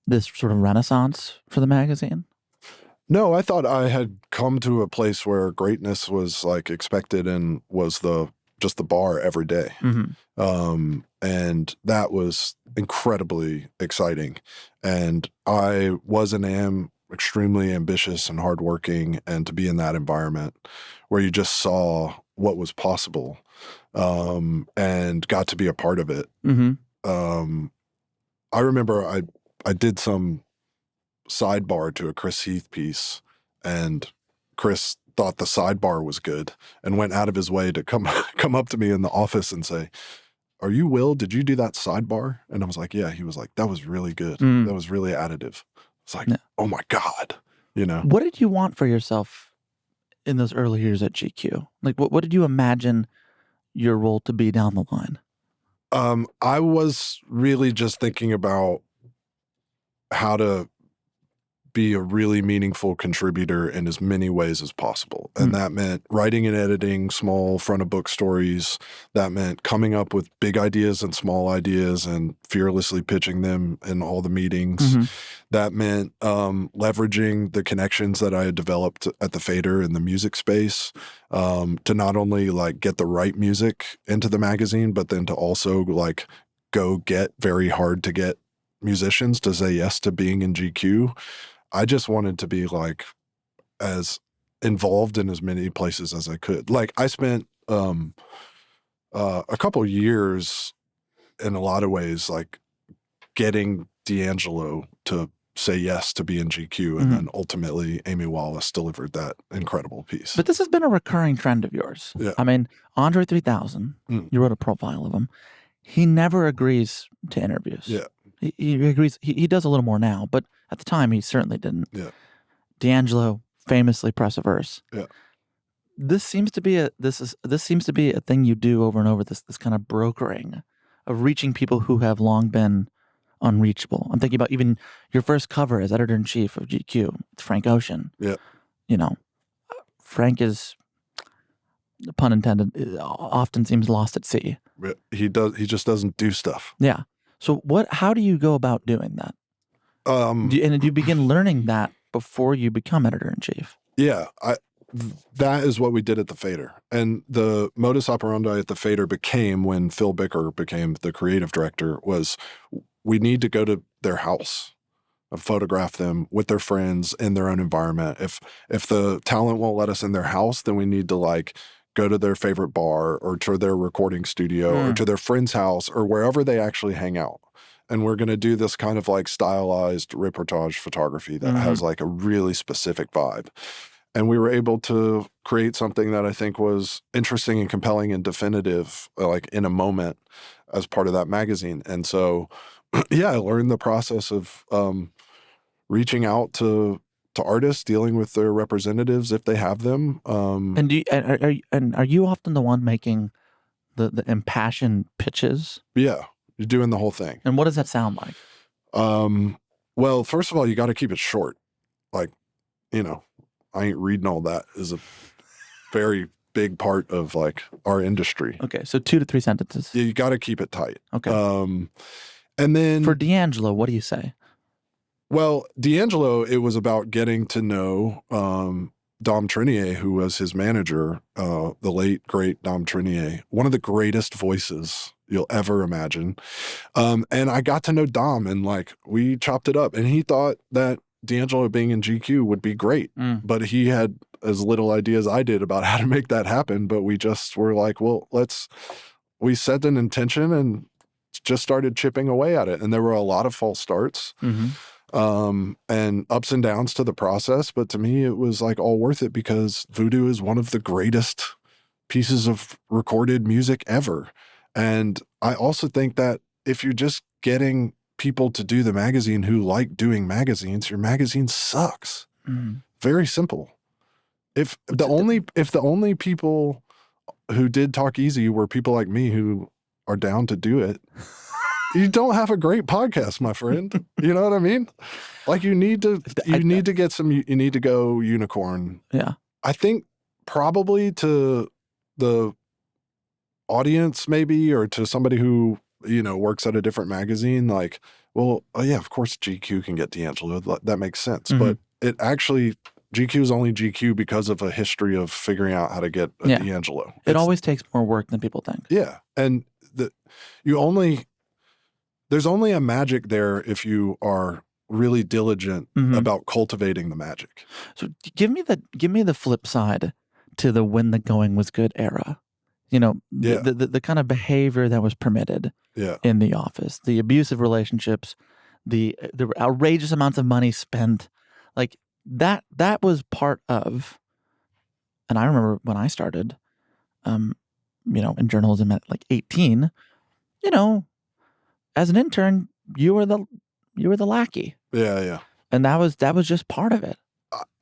this sort of renaissance for the magazine? No, I thought I had come to a place where greatness was like expected and was just the bar every day. And that was incredibly exciting. And I was and am extremely ambitious and hardworking, and to be in that environment where you just saw what was possible, and got to be a part of it. I remember I did some sidebar to a Chris Heath piece, and Chris thought the sidebar was good and went out of his way to come up to me in the office and say, "Are you Will? Did you do that sidebar?" And I was like, "Yeah." He was like, "That was really good. That was really additive." It's like, oh my God, What did you want for yourself in those early years at GQ? Like, what did you imagine your role to be down the line? I was really just thinking about how to be a really meaningful contributor in as many ways as possible. And that meant writing and editing small front of book stories. That meant coming up with big ideas and small ideas and fearlessly pitching them in all the meetings. That meant leveraging the connections that I had developed at the Fader in the music space, to not only like get the right music into the magazine, but then to also like go get very hard to get musicians to say yes to being in GQ. I just wanted to be like as involved in as many places as I could. Like I spent a couple years in a lot of ways like getting D'Angelo to say yes to be in GQ, and then ultimately Amy Wallace delivered that incredible piece. But this has been a recurring trend of yours. Yeah. I mean, Andre 3000, you wrote a profile of him. He never agrees to interviews. Yeah. He agrees. He does a little more now, but at the time he certainly didn't. Yeah. D'Angelo famously press averse. Yeah. This seems to be a thing you do over and over. This kind of brokering of reaching people who have long been unreachable. I'm thinking about even your first cover as editor in chief of GQ. It's Frank Ocean. Yeah. Frank is, pun intended, often seems lost at sea. He just doesn't do stuff. Yeah. So how do you go about doing that? Do you begin learning that before you become editor in chief? Yeah. That is what we did at the Fader. And the modus operandi at the Fader became, when Phil Bicker became the creative director, was we need to go to their house and photograph them with their friends in their own environment. If the talent won't let us in their house, then we need to like go to their favorite bar or to their recording studio or to their friend's house or wherever they actually hang out. And we're going to do this kind of like stylized reportage photography that has like a really specific vibe. And we were able to create something that I think was interesting and compelling and definitive, like in a moment, as part of that magazine. And so, yeah, I learned the process of reaching out to artists, dealing with their representatives if they have them. And are you often the one making the impassioned pitches? Yeah, you're doing the whole thing. And what does that sound like? Well, first of all, you got to keep it short. Like, I ain't reading all that is a very big part of like our industry. Okay, so 2 to 3 sentences. You got to keep it tight. Okay. And then for D'Angelo, what do you say? Well, D'Angelo, it was about getting to know Dom Trinier, who was his manager, the late, great Dom Trinier, one of the greatest voices you'll ever imagine. And I got to know Dom, and like we chopped it up, and he thought that D'Angelo being in GQ would be great, but he had as little idea as I did about how to make that happen. But we just were like, well, we set an intention and just started chipping away at it. And there were a lot of false starts and ups and downs to the process. But to me, it was like all worth it because Voodoo is one of the greatest pieces of recorded music ever. And I also think that if you're just getting people to do the magazine who like doing magazines, your magazine sucks. Very simple. If the only people who did Talk Easy were people like me who are down to do it, you don't have a great podcast, my friend. You know what I mean? Like you need to go unicorn. Yeah. I think probably to the audience maybe, or to somebody who, works at a different magazine, like, well, oh yeah, of course GQ can get D'Angelo. That makes sense. But it actually, GQ is only GQ because of a history of figuring out how to get a D'Angelo. It always takes more work than people think. Yeah. And there's only a magic there if you are really diligent about cultivating the magic. So give me the flip side to the when the going was good era. The kind of behavior that was permitted in the office, the abusive relationships, the outrageous amounts of money spent, like that was part of. And I remember when I started, in journalism at like 18, as an intern, you were the lackey. Yeah. And that was just part of it.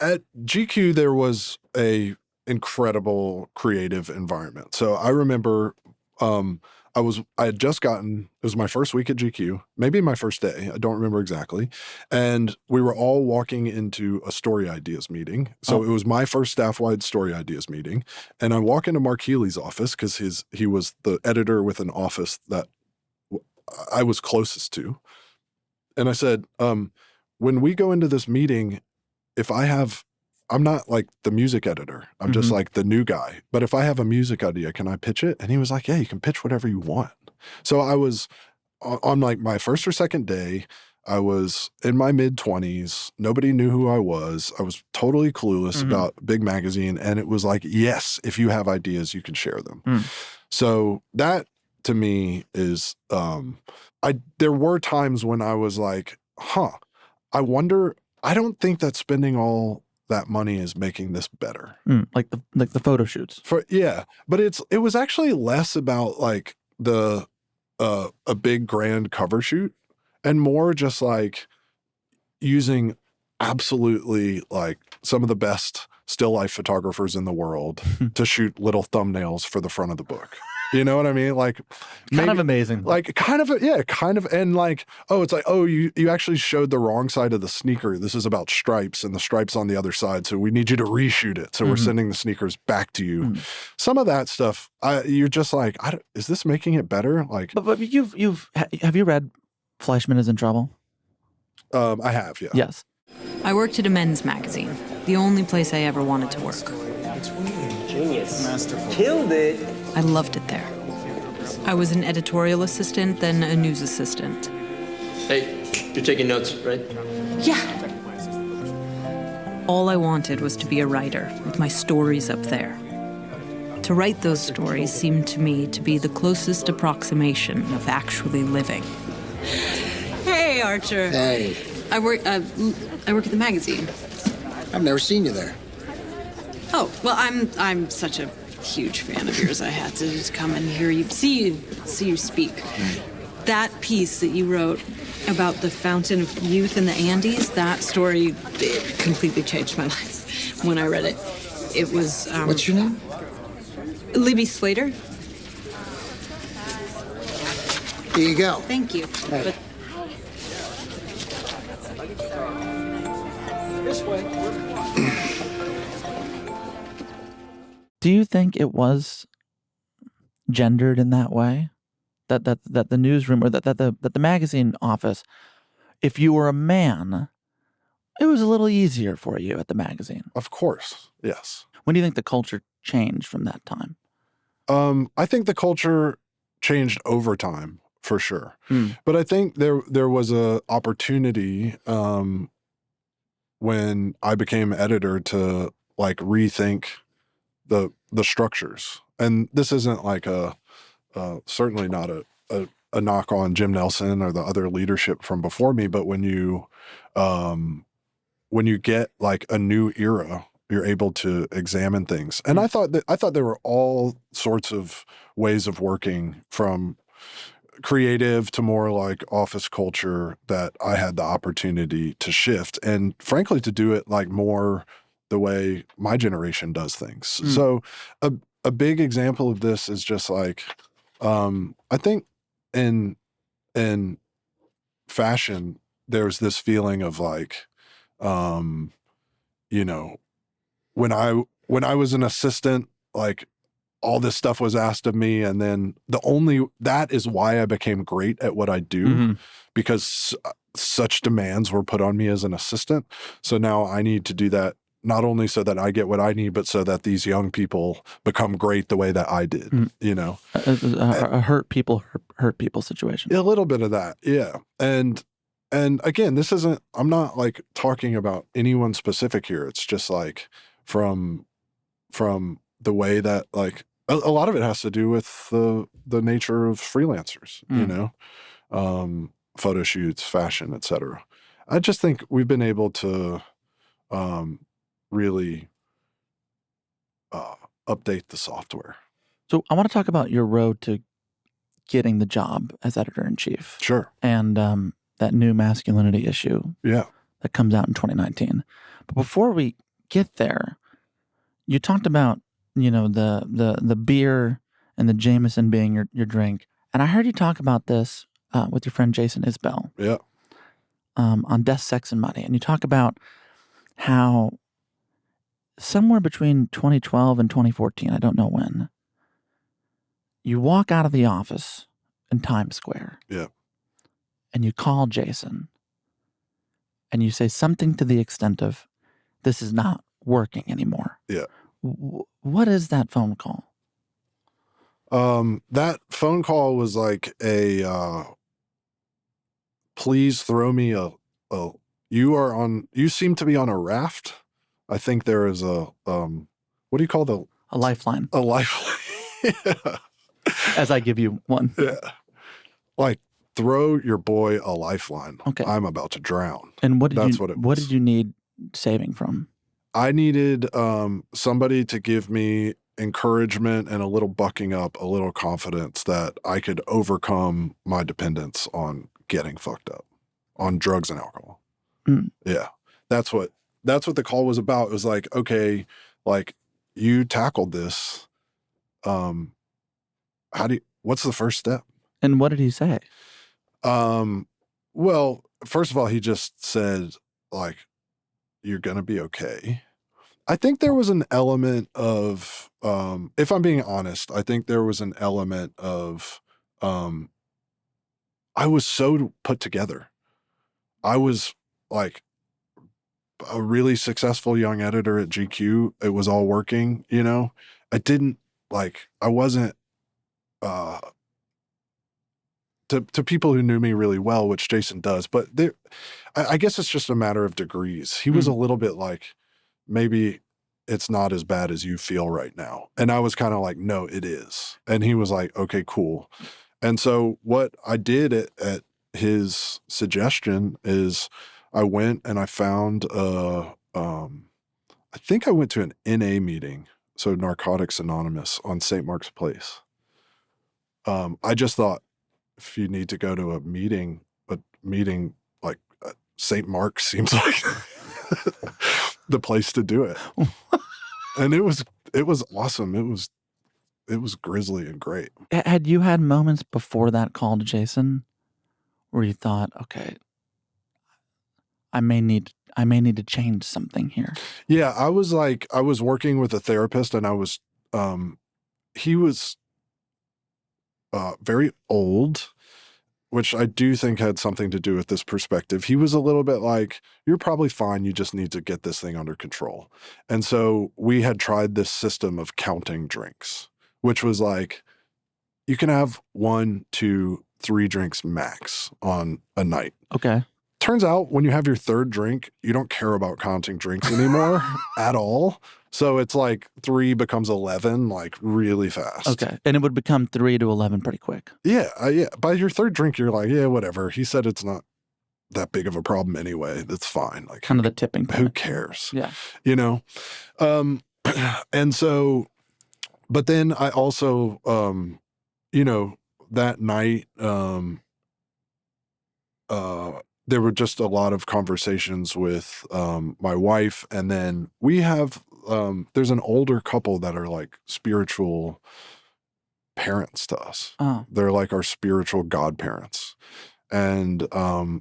At GQ, there was a incredible creative environment. So I remember I had just gotten, it was my first week at GQ, maybe my first day, I don't remember exactly. And we were all walking into a story ideas meeting. So it was my first staff-wide story ideas meeting. And I walk into Mark Healy's office because he was the editor with an office that I was closest to. And I said, when we go into this meeting, I'm not like the music editor. I'm just like the new guy. But if I have a music idea, can I pitch it? And he was like, yeah, you can pitch whatever you want. So I was on like my first or second day, I was in my mid-20s. Nobody knew who I was. I was totally clueless about Big Magazine. And it was like, yes, if you have ideas, you can share them. So that to me is, there were times when I was like, I wonder, I don't think that spending all that money is making this better. Like the photo shoots. But it was actually less about like a big grand cover shoot and more just like using absolutely like some of the best still life photographers in the world to shoot little thumbnails for the front of the book. You know what I mean? Like kind of amazing. Like kind of. And like, it's like, you actually showed the wrong side of the sneaker. This is about stripes and the stripes on the other side. So we need you to reshoot it. So we're sending the sneakers back to you. Some of that stuff, you're just like, is this making it better? Like, but have you read Fleischman is in Trouble? I have, yeah. Yes. I worked at a men's magazine, the only place I ever wanted to work. Genius. Masterful. Killed it. I loved it there. I was an editorial assistant, then a news assistant. Hey, you're taking notes, right? Yeah. All I wanted was to be a writer, with my stories up there. To write those stories seemed to me to be the closest approximation of actually living. Hey, Archer. Hey. I work at the magazine. I've never seen you there. Oh, well, I'm such a huge fan of yours. I had to just come and hear you, see you speak. That piece that you wrote about the fountain of youth in the Andes, that story, it completely changed my life when I read it. It was... What's your name? Libby Slater. Here you go. Thank you. Hey. This way. Do you think it was gendered in that way? That the newsroom or that the magazine office, if you were a man, it was a little easier for you at the magazine? Of course, yes. When do you think the culture changed from that time? I think the culture changed over time for sure. Mm. But I think there was a opportunity when I became editor to like rethink the structures. And this isn't like certainly not a knock on Jim Nelson or the other leadership from before me, but when you get like a new era, you're able to examine things. And I thought there were all sorts of ways of working, from creative to more like office culture, that I had the opportunity to shift, and frankly to do it like more the way my generation does things. So a big example of this is just like I think in fashion there's this feeling of like you know, when I was an assistant, like all this stuff was asked of me, and then that is why I became great at what I do, because such demands were put on me as an assistant. So now I need to do that, not only so that I get what I need, but so that these young people become great the way that I did, you know. A hurt people situation. A little bit of that, yeah. And again, I'm not like talking about anyone specific here. It's just like from the way that like a lot of it has to do with the nature of freelancers, you know, photo shoots, fashion, etc. I just think we've been able to really update the software. So I want to talk about your road to getting the job as editor-in-chief. Sure. And that new masculinity issue that comes out in 2019. But before we get there, you talked about, you know, the beer and the Jameson being your drink. And I heard you talk about this with your friend Jason Isbell. Yeah. On Death, Sex, and Money. And you talk about how somewhere between 2012 and 2014, I don't know when, you walk out of the office in Times Square. Yeah. And you call Jason. And you say something to the extent of, this is not working anymore. Yeah. What is that phone call? That phone call was like please throw me you seem to be on a raft. I think there is a what do you call a lifeline? A lifeline. Yeah. As I give you one. Yeah. Like, throw your boy a lifeline. Okay. I'm about to drown. And what What did you need saving from? I needed somebody to give me encouragement and a little bucking up, a little confidence that I could overcome my dependence on getting fucked up, on drugs and alcohol. Yeah. That's what the call was about. It was like, okay, like, you tackled this. What's the first step? And what did he say? Well, first of all, he just said, like, you're going to be okay. I think there was an element of, if I'm being honest, I think there was an element of, I was so put together. I was like a really successful young editor at GQ. It was all working, you know. I wasn't, to people who knew me really well, which Jason does, but I guess it's just a matter of degrees. He was a little bit like, maybe it's not as bad as you feel right now. And I was kind of like, no, it is. And he was like, okay, cool. And so what I did at his suggestion is I went and I found, I think I went to an NA meeting, so Narcotics Anonymous, on St. Mark's Place. I just thought, if you need to go to a meeting like St. Mark's seems like the place to do it. And it was awesome. It was grisly and great. Had you had moments before that call to Jason where you thought, okay, I may need to change something here? Yeah, I was working with a therapist, and he was very old, which I do think had something to do with this perspective. He was a little bit like, you're probably fine. You just need to get this thing under control. And so we had tried this system of counting drinks, which was like, you can have 1, 2, 3 drinks max on a night. Okay. Turns out when you have your 3rd drink, you don't care about counting drinks anymore at all. So it's like 3 becomes 11, like really fast. Okay. And it would become 3 to 11 pretty quick. Yeah. By your 3rd drink, you're like, yeah, whatever. He said it's not that big of a problem anyway. That's fine. Like Kind of the tipping point. who cares? Yeah. You know? And so, but then I also, that night, there were just a lot of conversations with my wife, and then we have there's an older couple that are like spiritual parents to us. Oh. They're like our spiritual godparents, and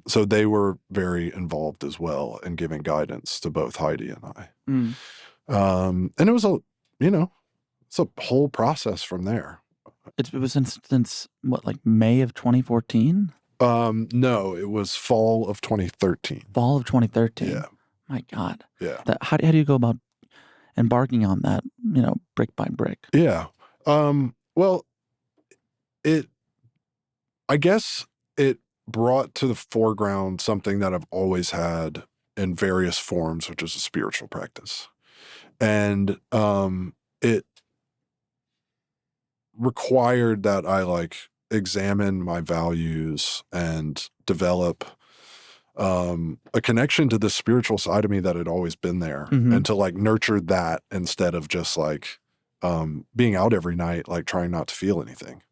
so they were very involved as well in giving guidance to both Heidi and I. And it was it's a whole process from there. It was since what, like May of 2014? No, it was fall of 2013. Fall of 2013. Yeah. My God. Yeah. How do you go about embarking on that, brick by brick? Yeah. Well, I guess it brought to the foreground something that I've always had in various forms, which is a spiritual practice. And it required that I like examine my values and develop a connection to the spiritual side of me that had always been there, and to like nurture that instead of just like being out every night, like trying not to feel anything.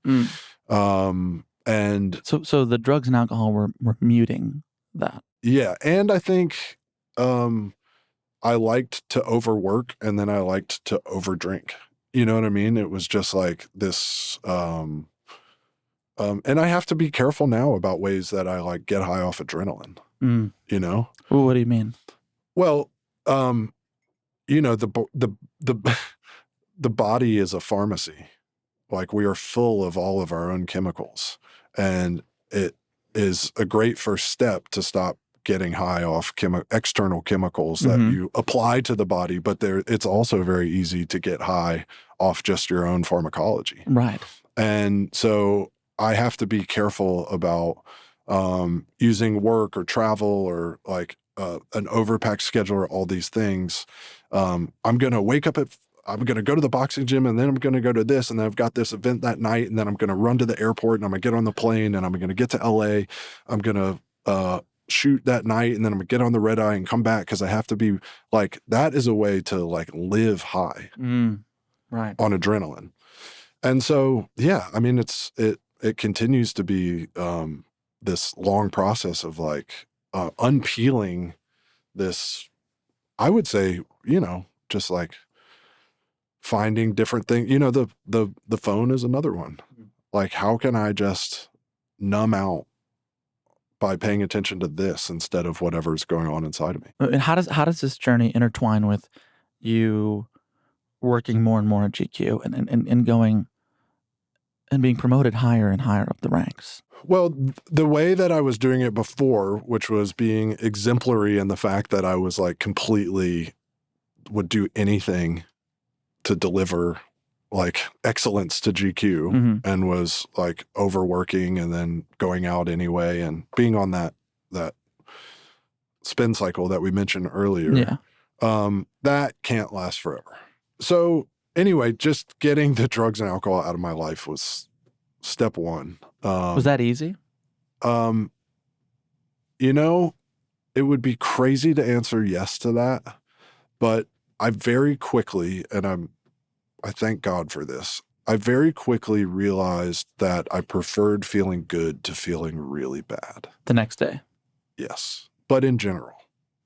And so the drugs and alcohol were muting that. Yeah. And I think I liked to overwork, and then I liked to overdrink. You know what I mean? It was just like this, and I have to be careful now about ways that I like get high off adrenaline, Well, what do you mean? Well, the body is a pharmacy. Like we are full of all of our own chemicals, and it is a great first step to stop getting high off external chemicals that you apply to the body, but it's also very easy to get high off just your own pharmacology. Right. And so I have to be careful about using work or travel or like an overpacked schedule or all these things. I'm going to wake up I'm going to go to the boxing gym, and then I'm going to go to this, and then I've got this event that night, and then I'm going to run to the airport, and I'm going to get on the plane, and I'm going to get to LA. I'm going to shoot that night, and then I'm going to get on the red eye and come back, because I have to be like, that is a way to like live high right on adrenaline. And so, yeah, I mean, it continues to be this long process of like unpeeling this, I would say, just like finding different things. The phone is another one. Like, how can I just numb out by paying attention to this instead of whatever's going on inside of me? And how does this journey intertwine with you working more and more at GQ and going and being promoted higher and higher up the ranks? Well, the way that I was doing it before, which was being exemplary in the fact that I was like completely would do anything to deliver like excellence to GQ, and was like overworking and then going out anyway and being on that spin cycle that we mentioned earlier. Yeah. That can't last forever. So anyway, just getting the drugs and alcohol out of my life was step one. Was that easy? It would be crazy to answer yes to that, but I very quickly, and I thank God for this, I very quickly realized that I preferred feeling good to feeling really bad. The next day? Yes, but in general.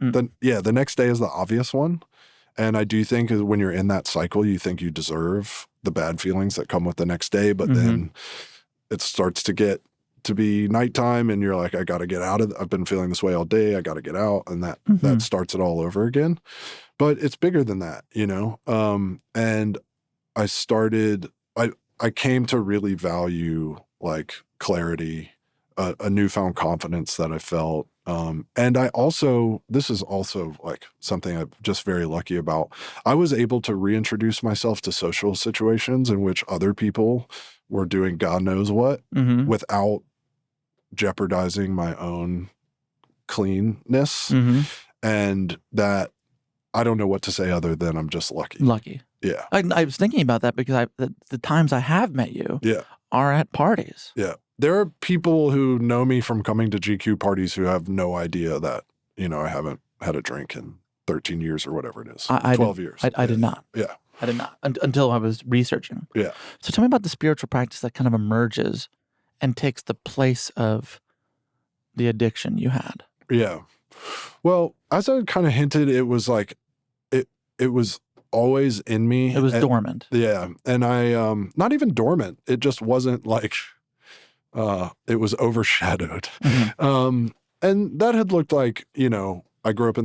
The next day is the obvious one. And I do think when you're in that cycle, you think you deserve the bad feelings that come with the next day, but then it starts to get to be nighttime, and you're like, I got to get out of I've been feeling this way all day. I got to get out. And that starts it all over again. But it's bigger than that, and I came to really value like clarity, a newfound confidence that I felt. And this is also like something I'm just very lucky about. I was able to reintroduce myself to social situations in which other people were doing God knows what Mm-hmm. without jeopardizing my own cleanness. Mm-hmm. And that I don't know what to say other than I'm just lucky. Lucky. Yeah. I was thinking about that because the times I have met you Yeah. are at parties. Yeah. There are people who know me from coming to GQ parties who have no idea that, I haven't had a drink in 13 years or whatever it is. 12 years. I did not. Yeah. I did not until I was researching. Yeah. So tell me about the spiritual practice that kind of emerges and takes the place of the addiction you had. Yeah. Well, as I kind of hinted, it was like, it was always in me. It was dormant. Yeah. And I, not even dormant. It just wasn't like, it was overshadowed. Mm-hmm. And that had looked like, I grew up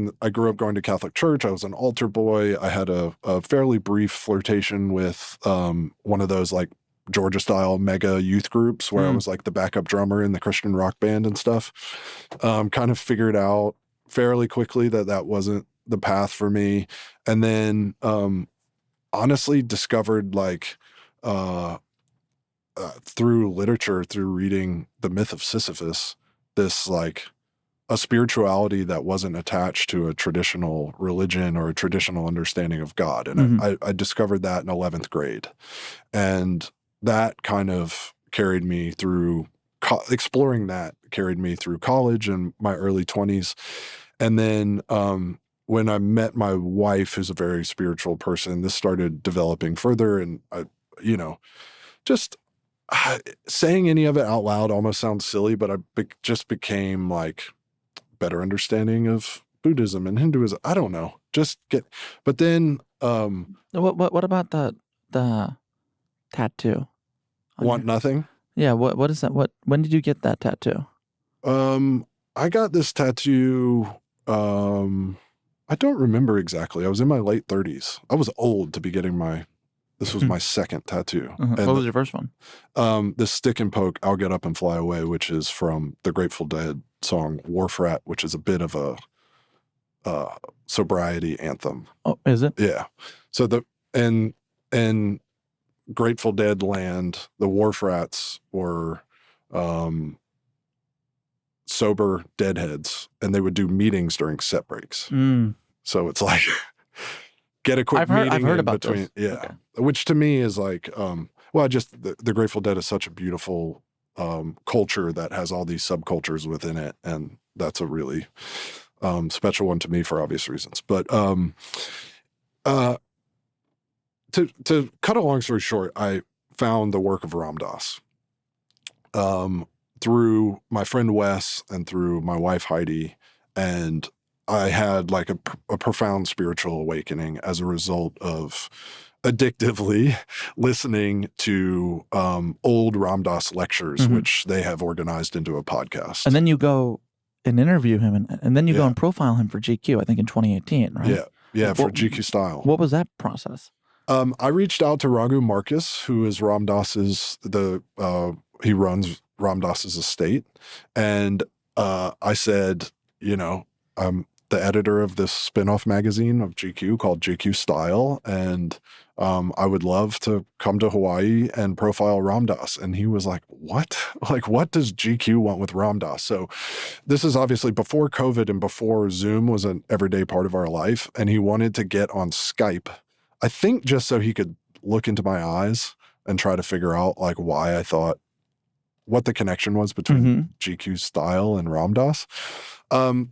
going to Catholic church. I was an altar boy. I had a fairly brief flirtation with, one of those like Georgia style mega youth groups where I was like the backup drummer in the Christian rock band and stuff. Kind of figured out fairly quickly that wasn't the path for me. And then, honestly discovered like, through literature, through reading The Myth of Sisyphus, this like a spirituality that wasn't attached to a traditional religion or a traditional understanding of God. And I discovered that in 11th grade. And that kind of carried me through exploring that carried me through college and my early 20s. And then, when I met my wife, who's a very spiritual person, this started developing further. And I, just saying any of it out loud almost sounds silly, but I just became like better understanding of Buddhism and Hinduism. I don't know. But then, What about the tattoo? want nothing. Yeah. What is that? When did you get that tattoo? I got this tattoo. I don't remember exactly. I was in my late 30s. I was old to be getting this was my second tattoo. What was your first one? This stick and poke, I'll Get Up and Fly Away, which is from the Grateful Dead song Wharf Rat, which is a bit of a sobriety anthem. Oh, is it? Yeah. So and Grateful Dead land, the Wharf Rats were sober deadheads, and they would do meetings during set breaks. So it's like get a quick meeting. I've heard in about between. this. Yeah. Okay. Which to me is like, just the Grateful Dead is such a beautiful culture that has all these subcultures within it. And that's a really special one to me for obvious reasons. But to cut a long story short, I found the work of Ram Dass through my friend Wes and through my wife Heidi, and I had like a profound spiritual awakening as a result of addictively listening to old Ram Dass lectures, which they have organized into a podcast. And then you go and interview him, and then you go and profile him for GQ, I think in 2018, right? Yeah, for GQ Style. What was that process? I reached out to Raghu Marcus, who is Ram Dass's, he runs Ram Dass's estate. And I said, I'm the editor of this spin-off magazine of GQ called GQ Style, and I would love to come to Hawaii and profile Ram Dass. And he was like, what? Like, what does GQ want with Ram Dass? So this is obviously before COVID and before Zoom was an everyday part of our life. And he wanted to get on Skype, I think just so he could look into my eyes and try to figure out like why I thought, what the connection was between GQ Style and Ram Dass. And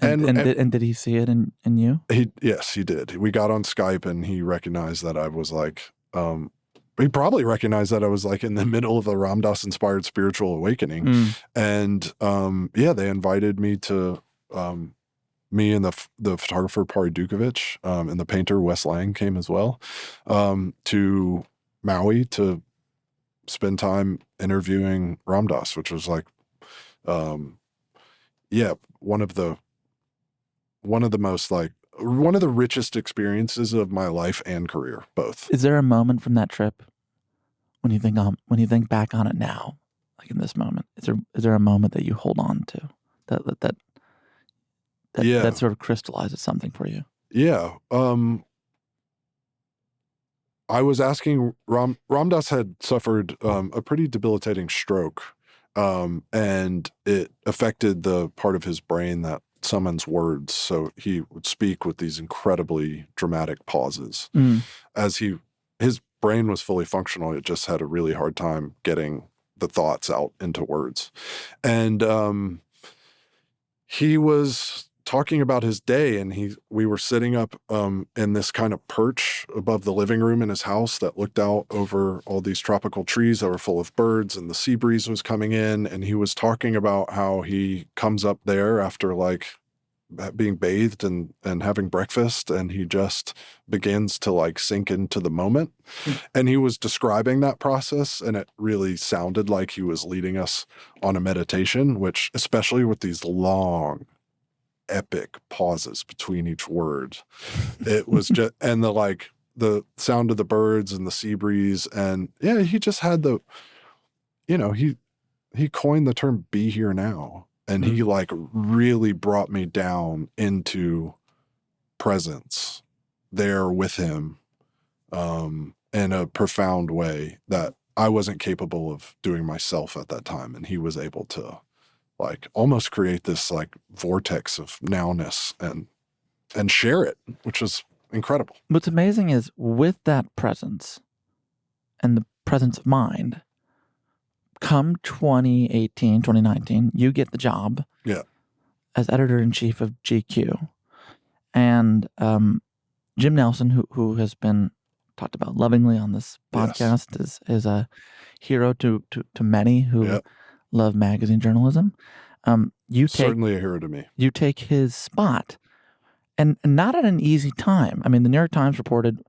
did he see it in you? Yes, he did. We got on Skype and he recognized that I was like, he probably recognized that I was like in the middle of a Ram Dass inspired spiritual awakening. And they invited me to, me and the photographer Pari Dukovic and the painter Wes Lang came as well, to Maui to spend time interviewing Ram Dass, which was like, one of the richest experiences of my life and career, both. Is there a moment from that trip when you think back on it now, like in this moment, is there a moment that you hold on to that sort of crystallizes something for you? Yeah. I was asking, Ramdas had suffered a pretty debilitating stroke, and it affected the part of his brain that summons words. So he would speak with these incredibly dramatic pauses. As his brain was fully functional, it just had a really hard time getting the thoughts out into words. And he was talking about his day, and we were sitting up in this kind of perch above the living room in his house that looked out over all these tropical trees that were full of birds, and the sea breeze was coming in, and he was talking about how he comes up there after like being bathed and having breakfast, and he just begins to like sink into the moment. And he was describing that process, and it really sounded like he was leading us on a meditation, which, especially with these long epic pauses between each word, it was just, and the sound of the birds and the sea breeze. And yeah, he just had he coined the term "be here now." And he like really brought me down into presence there with him in a profound way that I wasn't capable of doing myself at that time. And he was able to like almost create this like vortex of nowness and share it, which was incredible. What's amazing is with that presence and the presence of mind, come 2018, 2019, you get the job as editor-in-chief of GQ. And Jim Nelson, who has been talked about lovingly on this podcast, is a hero to many who love magazine journalism. Certainly a hero to me. You take his spot, and not at an easy time. I mean, the New York Times reported,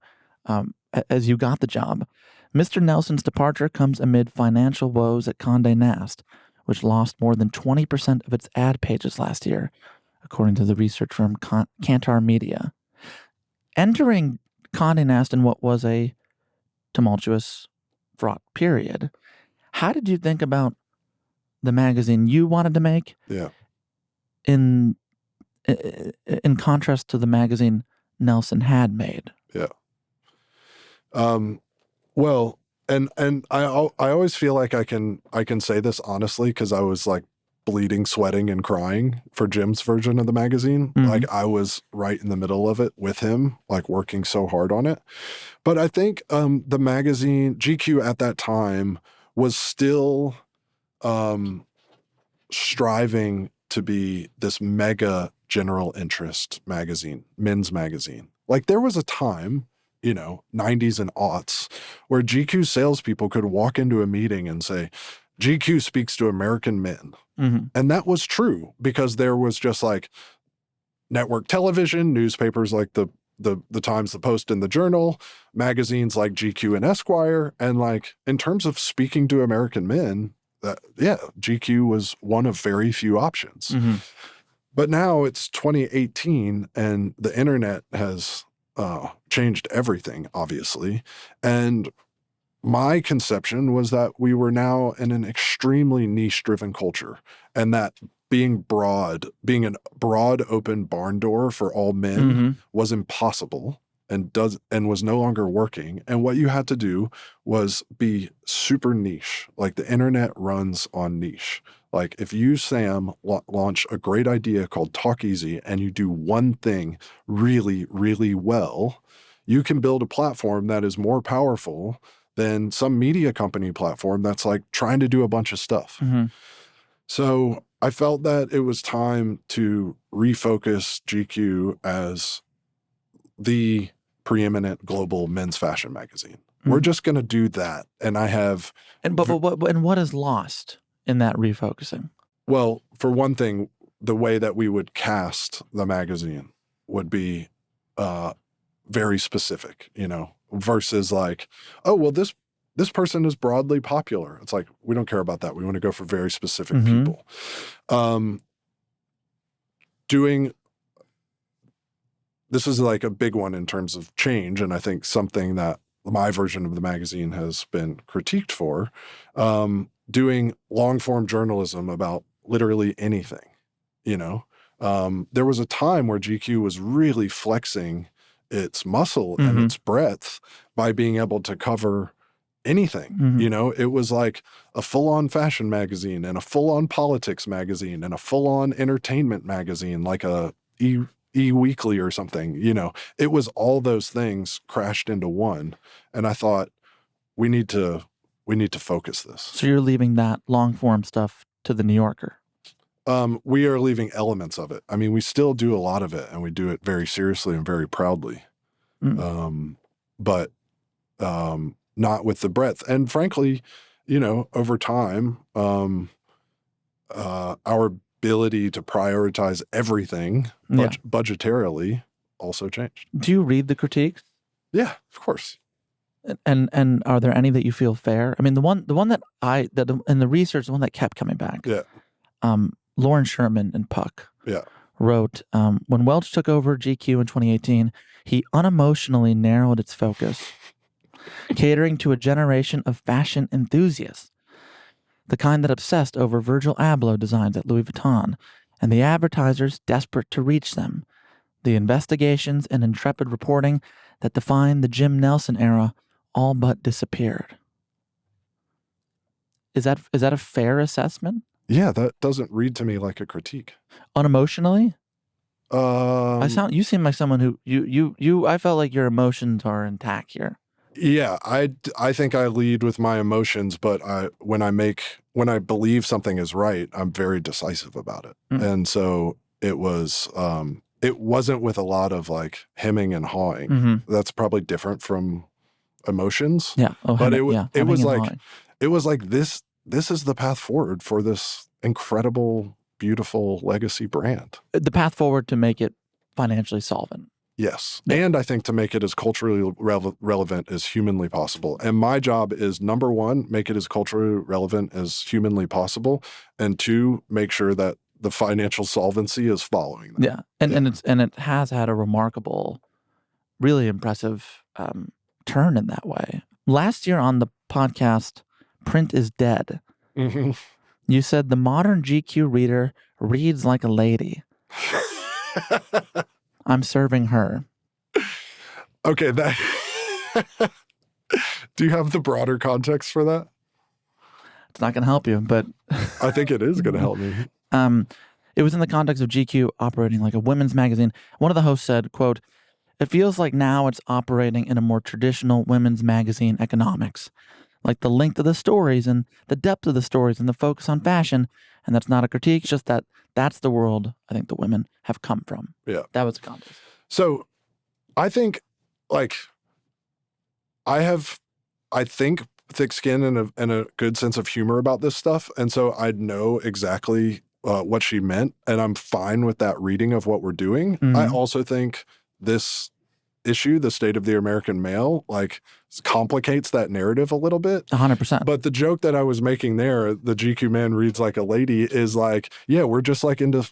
as you got the job, Mr. Nelson's departure comes amid financial woes at Condé Nast, which lost more than 20% of its ad pages last year, according to the research firm Kantar Media. Entering Condé Nast in what was a tumultuous, fraught period, how did you think about the magazine you wanted to make in contrast to the magazine Nelson had made? Well, and I always feel like I can say this honestly, because I was like bleeding, sweating, and crying for Jim's version of the magazine. Like I was right in the middle of it with him, like working so hard on it. But I think the magazine GQ at that time was still striving to be this mega general interest magazine, men's magazine. Like there was a time, 90s and aughts, where GQ salespeople could walk into a meeting and say, GQ speaks to American men. And that was true because there was just like network television, newspapers like the Times, the Post, and the Journal, magazines like GQ and Esquire. And like, in terms of speaking to American men, GQ was one of very few options. But now it's 2018 and the internet has changed everything, obviously. And my conception was that we were now in an extremely niche-driven culture, and that being a broad open barn door for all men was impossible and was no longer working. And what you had to do was be super niche. Like the internet runs on niche. Like if you, Sam, launch a great idea called Talk Easy and you do one thing really, really well, you can build a platform that is more powerful than some media company platform that's like trying to do a bunch of stuff. So I felt that it was time to refocus GQ as the preeminent global men's fashion magazine. We're just going to do that. And I have... And what is lost in that refocusing? Well, for one thing, the way that we would cast the magazine would be very specific, versus like, oh, well, this person is broadly popular. It's like, we don't care about that. We want to go for very specific people. This is like a big one in terms of change, and I think something that my version of the magazine has been critiqued for, doing long-form journalism about literally anything, There was a time where GQ was really flexing its muscle and its breadth by being able to cover anything. You know, it was like a full-on fashion magazine and a full-on politics magazine and a full-on entertainment magazine, like a E-Weekly or something. You know, it was all those things crashed into one. And I thought, we need to focus this. So you're leaving that long form stuff to the New Yorker. We are leaving elements of it. I mean, we still do a lot of it, and we do it very seriously and very proudly. But not with the breadth. And frankly, you know, over time, our ability to prioritize everything budgetarily also changed. Do you read the critiques? Yeah, of course. And are there any that you feel fair? I mean, the one that in the research, the one that kept coming back. Yeah. Lauren Sherman in Puck wrote, when Welch took over GQ in 2018, he unemotionally narrowed its focus, catering to a generation of fashion enthusiasts, the kind that obsessed over Virgil Abloh designs at Louis Vuitton, and the advertisers desperate to reach them, the investigations and intrepid reporting that defined the Jim Nelson era all but disappeared. Is that a fair assessment? Yeah, that doesn't read to me like a critique. Unemotionally? You seem like someone who I felt like your emotions are intact here. Yeah, I think I lead with my emotions, but when I believe something is right, I'm very decisive about it. And so it wasn't with a lot of like hemming and hawing. That's probably different from emotions. Yeah. But it was like this is the path forward for this incredible, beautiful legacy brand. The path forward to make it financially solvent. Yes. Yeah. And I think to make it as culturally relevant as humanly possible. And my job is, number one, make it as culturally relevant as humanly possible. And two, make sure that the financial solvency is following that. Yeah. And it has had a remarkable, really impressive turn in that way. Last year on the podcast, Print is Dead, you said the modern GQ reader reads like a lady. I'm serving her. Okay, do you have the broader context for that? It's not going to help you, but I think it is going to help me. It was in the context of GQ operating like a women's magazine. One of the hosts said, quote, "It feels like now it's operating in a more traditional women's magazine economics, like the length of the stories and the depth of the stories and the focus on fashion. And that's not a critique, it's just that that's the world I think the women have come from." Yeah. That was the context. So I think like I think thick skin and a good sense of humor about this stuff. And so I know exactly what she meant, and I'm fine with that reading of what we're doing. I also think this issue, the state of the American male, like complicates that narrative a little bit. 100%. But the joke that I was making there, the GQ man reads like a lady, is like, yeah, we're just like into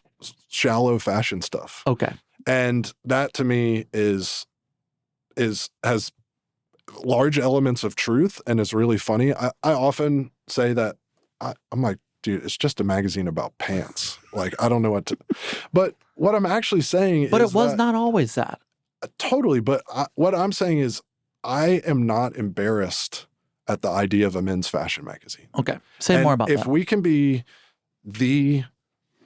shallow fashion stuff. Okay. And that to me has large elements of truth and is really funny. I often say that I'm like, dude, it's just a magazine about pants. Like, I don't know what to, but what I'm actually saying but is it was not always that. Totally. But what I'm saying is I am not embarrassed at the idea of a men's fashion magazine. Okay. Say more about that. If we can be the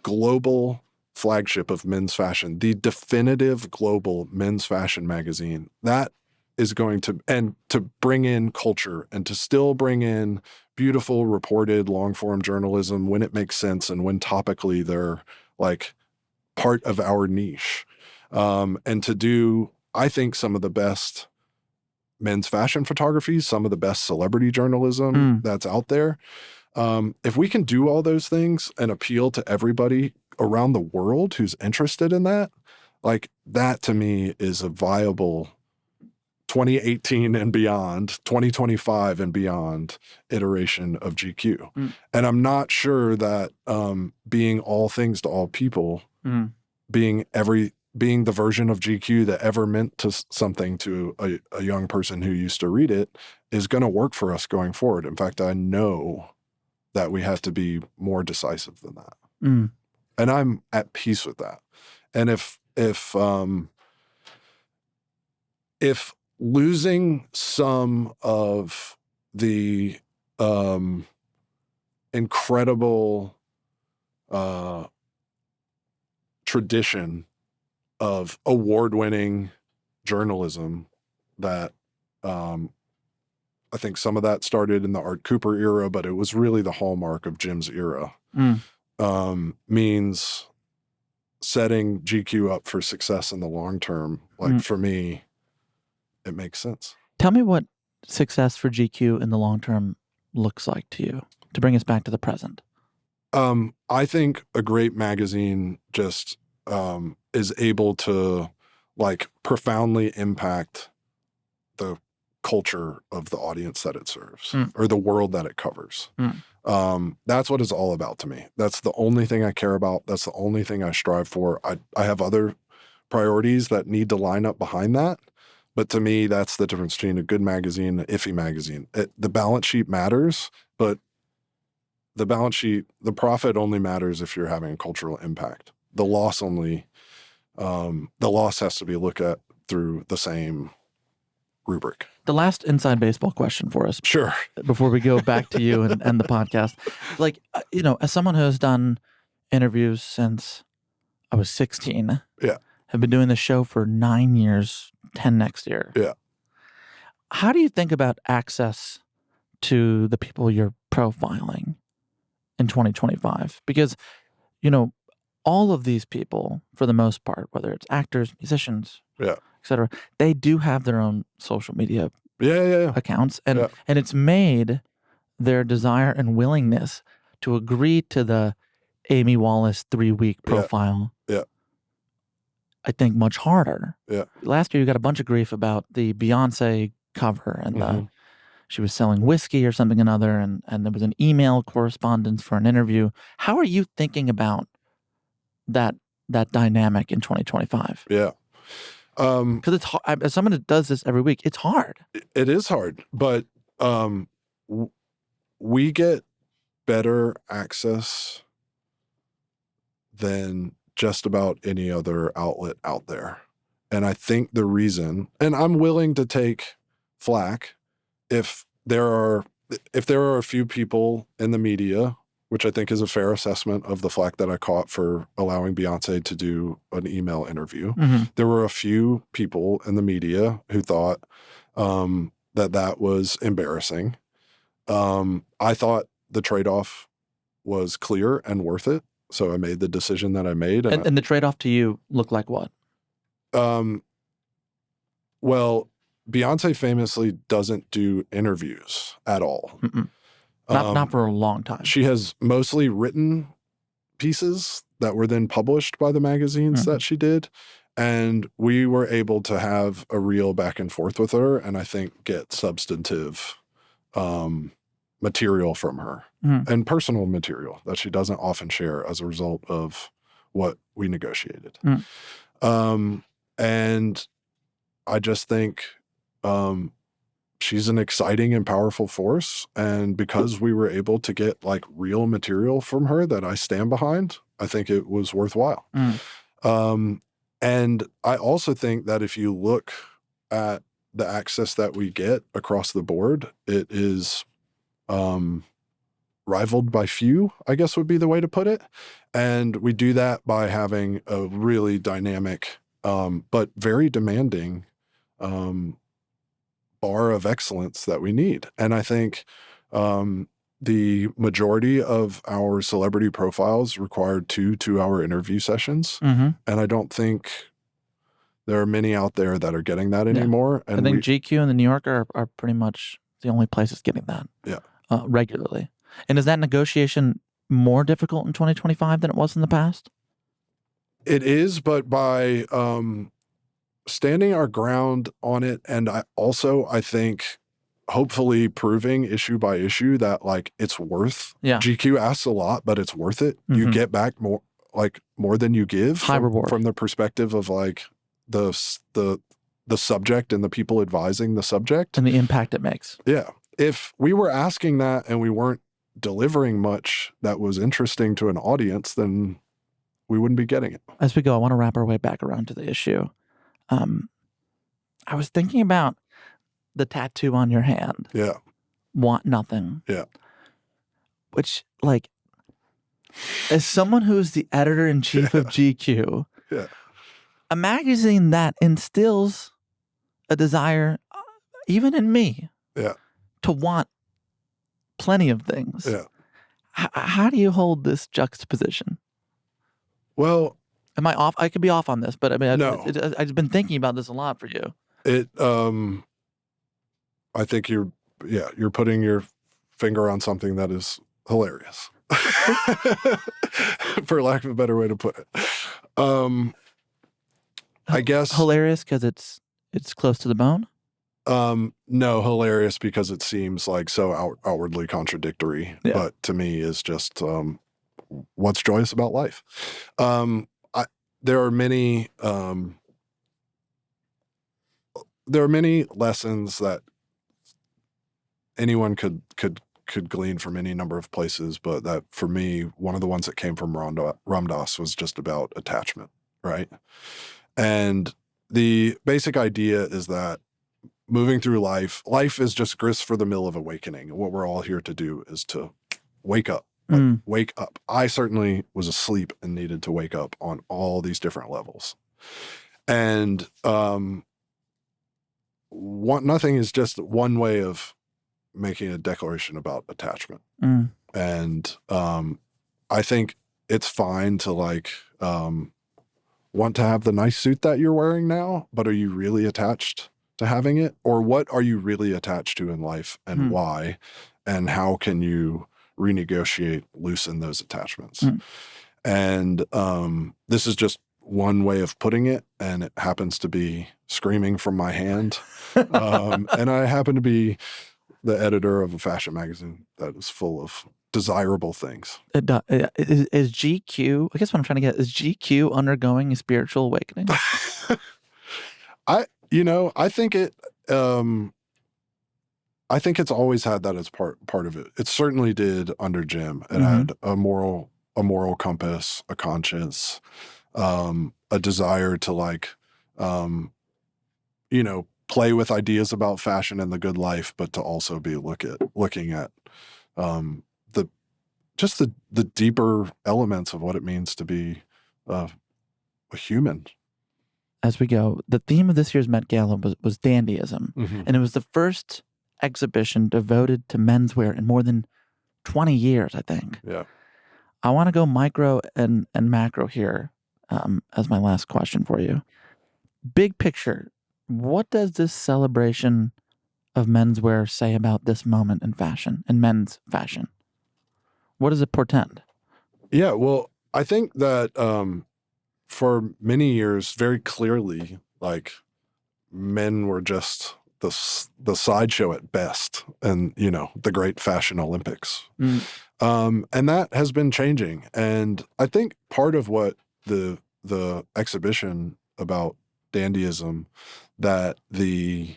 global flagship of men's fashion, the definitive global men's fashion magazine, that is going to, and to bring in culture and to still bring in beautiful reported long form journalism when it makes sense and when topically they're like part of our niche. And to do, I think, some of the best men's fashion photography, some of the best celebrity journalism that's out there. If we can do all those things and appeal to everybody around the world who's interested in that, like that to me is a viable 2018 and beyond, 2025 and beyond iteration of GQ. And I'm not sure that being all things to all people, being the version of GQ that ever meant to something to a young person who used to read it is going to work for us going forward. In fact, I know that we have to be more decisive than that. And I'm at peace with that. And if if losing some of the incredible tradition of award-winning journalism that I think some of that started in the Art Cooper era, but it was really the hallmark of Jim's era, means setting GQ up for success in the long term. Like for me, it makes sense. Tell me what success for GQ in the long term looks like to you, to bring us back to the present. I think a great magazine just is able to like profoundly impact the culture of the audience that it serves or the world that it covers. That's what it's all about to me. That's the only thing I care about. That's the only thing I strive for. I have other priorities that need to line up behind that. But to me, that's the difference between a good magazine and an iffy magazine. The balance sheet matters, but the balance sheet, the profit only matters if you're having a cultural impact. The loss has to be looked at through the same rubric. The last inside baseball question for us. Sure. Before we go back to you and the podcast. Like, as someone who has done interviews since I was 16. Yeah. Have been doing the show for 9 years, 10 next year. Yeah. How do you think about access to the people you're profiling in 2025? Because, all of these people, for the most part, whether it's actors, musicians, et cetera, they do have their own social media accounts. And it's made their desire and willingness to agree to the Amy Wallace 3-week profile, I think, much harder. Yeah. Last year, you got a bunch of grief about the Beyonce cover and she was selling whiskey or something another, and there was an email correspondence for an interview. How are you thinking about that dynamic in 2025? Yeah. Because it's hard. As someone that does this every week, it's hard. It is hard, but we get better access than just about any other outlet out there. And I think the reason, and I'm willing to take flack if there are a few people in the media, which I think is a fair assessment of the flack that I caught for allowing Beyonce to do an email interview. There were a few people in the media who thought that was embarrassing. I thought the trade-off was clear and worth it. So I made the decision that I made. And the trade-off to you looked like what? Well, Beyonce famously doesn't do interviews at all. Not for a long time. She has mostly written pieces that were then published by the magazines that she did. And we were able to have a real back and forth with her and I think get substantive material from her and personal material that she doesn't often share as a result of what we negotiated. And I just think she's an exciting and powerful force. And because we were able to get like real material from her that I stand behind, I think it was worthwhile. And I also think that if you look at the access that we get across the board, it is rivaled by few, I guess would be the way to put it. And we do that by having a really dynamic, but very demanding bar of excellence that we need. And I think the majority of our celebrity profiles required 2-hour interview sessions. And I don't think there are many out there that are getting that anymore. And I think GQ and the New Yorker are pretty much the only places getting that regularly. And is that negotiation more difficult in 2025 than it was in the past? It is, but by standing our ground on it, and I think hopefully proving issue by issue that like it's worth. GQ asks a lot, but it's worth it. You get back more than you give. High reward from the perspective of like the subject and the people advising the subject and the impact it makes. Yeah, if we were asking that and we weren't delivering much that was interesting to an audience, then we wouldn't be getting it. As we go, I want to wrap our way back around to the issue. I was thinking about the tattoo on your hand. Yeah. Want nothing. Yeah. Which, like, as someone who's the editor-in-chief of GQ, Yeah. a magazine that instills a desire, even in me, Yeah. to want plenty of things. Yeah. How do you hold this juxtaposition? Well, am I off? I could be off on this, but I mean, no. I've been thinking about this a lot for you. I think you're putting your finger on something that is hilarious, for lack of a better way to put it. I guess hilarious because it's close to the bone. No, hilarious because it seems like so outwardly contradictory, but to me is just what's joyous about life. There are many lessons that anyone could glean from any number of places, but that for me, one of the ones that came from Ram Dass was just about attachment, right? And the basic idea is that moving through life is just grist for the mill of awakening. What we're all here to do is to wake up. Wake up. I certainly was asleep and needed to wake up on all these different levels. And nothing is just one way of making a declaration about attachment. And I think it's fine to want to have the nice suit that you're wearing now, but are you really attached to having it? Or what are you really attached to in life and why? And how can you renegotiate, loosen those attachments? And this is just one way of putting it, and it happens to be screaming from my hand. And I happen to be the editor of a fashion magazine that is full of desirable things. Is GQ, I guess what I'm trying to get, is GQ undergoing a spiritual awakening? I think it's always had that as part of it. It certainly did under Jim. It had a moral compass, a conscience, a desire to play with ideas about fashion and the good life, but to also be looking at the deeper elements of what it means to be a human. As we go, the theme of this year's Met Gala was dandyism, and it was the first exhibition devoted to menswear in more than 20 years, I think. Yeah. I want to go micro and macro here as my last question for you. Big picture, what does this celebration of menswear say about this moment in fashion, in men's fashion? What does it portend? Yeah, well, I think that for many years, very clearly, men were just the sideshow at best, and the great fashion Olympics, and that has been changing. And I think part of what the exhibition about dandyism that the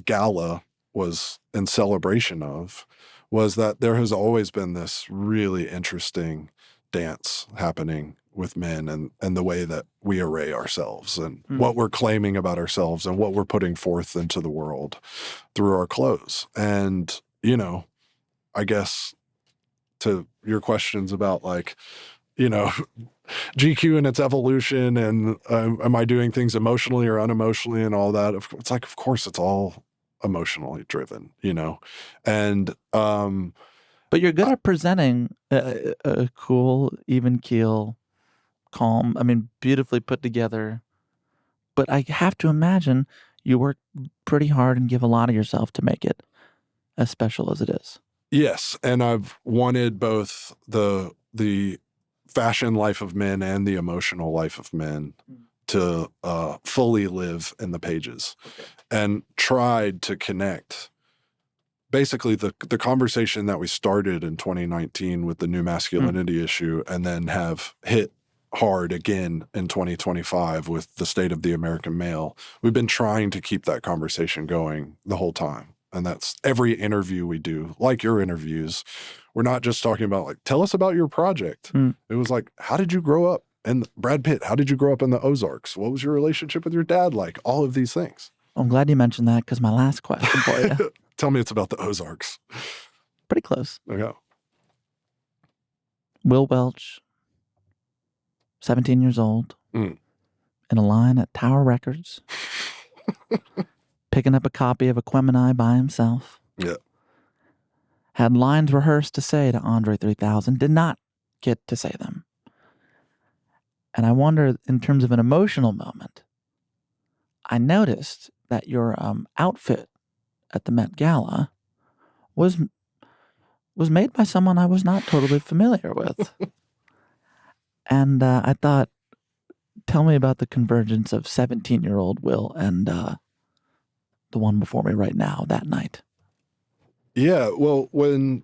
gala was in celebration of was that there has always been this really interesting dance happening with men and the way that we array ourselves and what we're claiming about ourselves and what we're putting forth into the world through our clothes. And, I guess to your questions about GQ and its evolution and am I doing things emotionally or unemotionally and all that? Of course it's all emotionally driven, and but you're good at presenting a cool, even keel, calm, beautifully put together. But I have to imagine you work pretty hard and give a lot of yourself to make it as special as it is. Yes, and I've wanted both the fashion life of men and the emotional life of men to fully live in the pages, and tried to connect basically the conversation that we started in 2019 with the new masculinity issue, and then have hit hard again in 2025 with the state of the American male. We've been trying to keep that conversation going the whole time. And that's every interview we do, like your interviews. We're not just talking about tell us about your project. It was how did you grow up And Brad Pitt, how did you grow up in the Ozarks? What was your relationship with your dad like? All of these things. I'm glad you mentioned that because my last question for you. Tell me it's about the Ozarks. Pretty close. Okay. Will Welch, 17 years old, in a line at Tower Records, picking up a copy of Aquemini by himself. Yeah. Had lines rehearsed to say to Andre 3000, did not get to say them. And I wonder, in terms of an emotional moment, I noticed that your outfit at the Met Gala was made by someone I was not totally familiar with. And I thought, tell me about the convergence of 17-year-old Will and the one before me right now that night. Yeah, well, when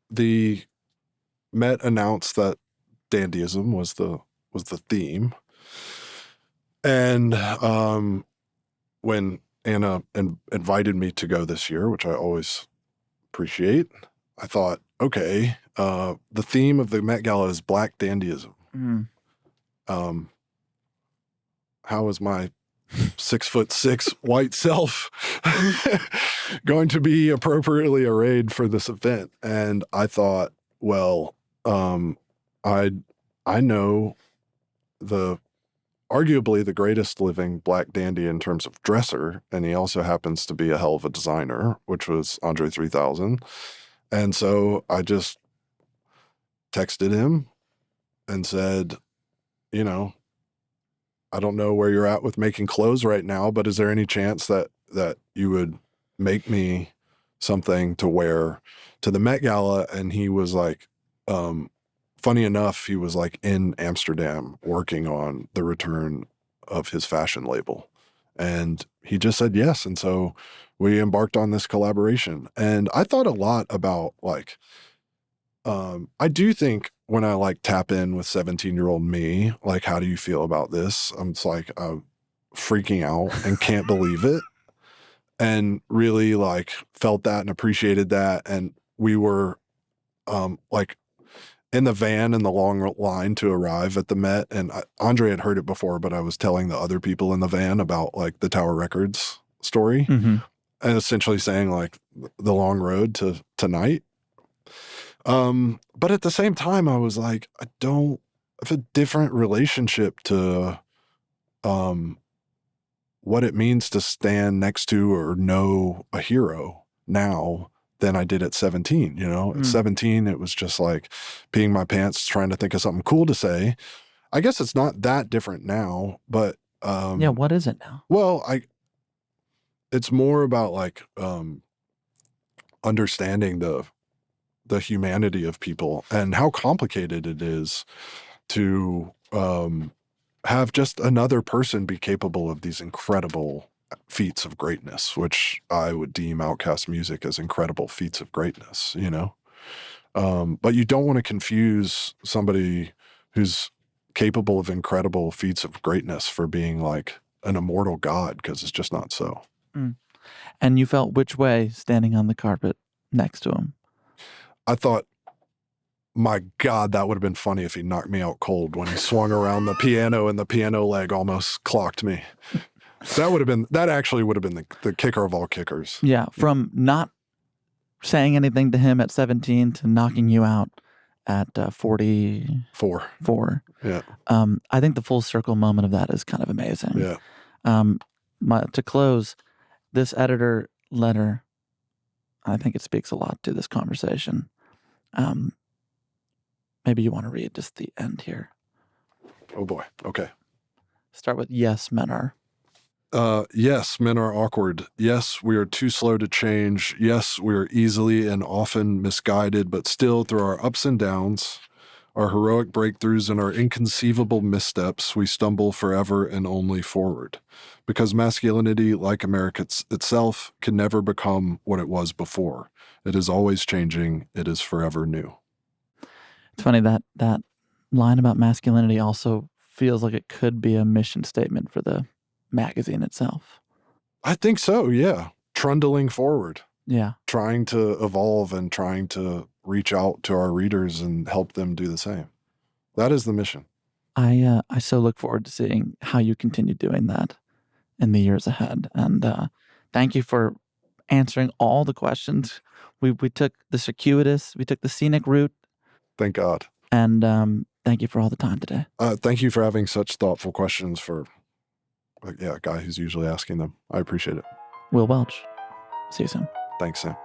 the Met announced that dandyism was the theme, and when Anna invited me to go this year, which I always appreciate, I thought, okay, the theme of the Met Gala is Black dandyism. How is my 6'6" white self going to be appropriately arrayed for this event? And I thought, well, I know arguably the greatest living Black dandy in terms of dresser, and he also happens to be a hell of a designer, which was Andre 3000. And so I just texted him and said, you know, I don't know where you're at with making clothes right now, but is there any chance that you would make me something to wear to the Met Gala? And he was like, funny enough, he was like in Amsterdam working on the return of his fashion label. And he just said yes. And so we embarked on this collaboration. And I thought a lot about like, I do think when I like tap in with 17-year-old me, like, how do you feel about this? I'm just like, I'm freaking out and can't believe it. And really like felt that and appreciated that. And we were like in the van in the long line to arrive at the Met. And Andre had heard it before, but I was telling the other people in the van about like the Tower Records story and essentially saying like the long road to tonight. But at the same time, I was like, I don't have a different relationship to what it means to stand next to or know a hero now than I did at 17. You know, at 17, it was just like peeing my pants, trying to think of something cool to say. I guess it's not that different now, but yeah, what is it now? Well, it's more about like understanding the humanity of people and how complicated it is to have just another person be capable of these incredible feats of greatness, which I would deem OutKast music as incredible feats of greatness, you know? But you don't want to confuse somebody who's capable of incredible feats of greatness for being like an immortal god, because it's just not so. And you felt which way standing on the carpet next to him? I thought, my God, that would have been funny if he knocked me out cold when he swung around the piano and the piano leg almost clocked me. That actually would have been the kicker of all kickers. Yeah, from not saying anything to him at 17 to knocking you out at 44. Yeah. I think the full circle moment of that is kind of amazing. Yeah. To close, this editor letter, I think it speaks a lot to this conversation. Maybe you want to read just the end here. Oh boy. Okay. Start with, yes, men are. Yes, men are awkward. Yes, we are too slow to change. Yes, we are easily and often misguided, but still, through our ups and downs, our heroic breakthroughs, and our inconceivable missteps, we stumble forever and only forward. Because masculinity, like America itself, can never become what it was before. It is always changing. It is forever new. It's funny that line about masculinity also feels like it could be a mission statement for the magazine itself. I think so, yeah. Trundling forward. Yeah. Trying to evolve and trying to reach out to our readers and help them do the same. That is the mission. I so look forward to seeing how you continue doing that in the years ahead. And thank you for answering all the questions. We took the circuitous, we took the scenic route, Thank God. and thank you for all the time today. Thank you for having such thoughtful questions for, a guy who's usually asking them. I appreciate it. Will Welch. See you soon. Thanks, Sam.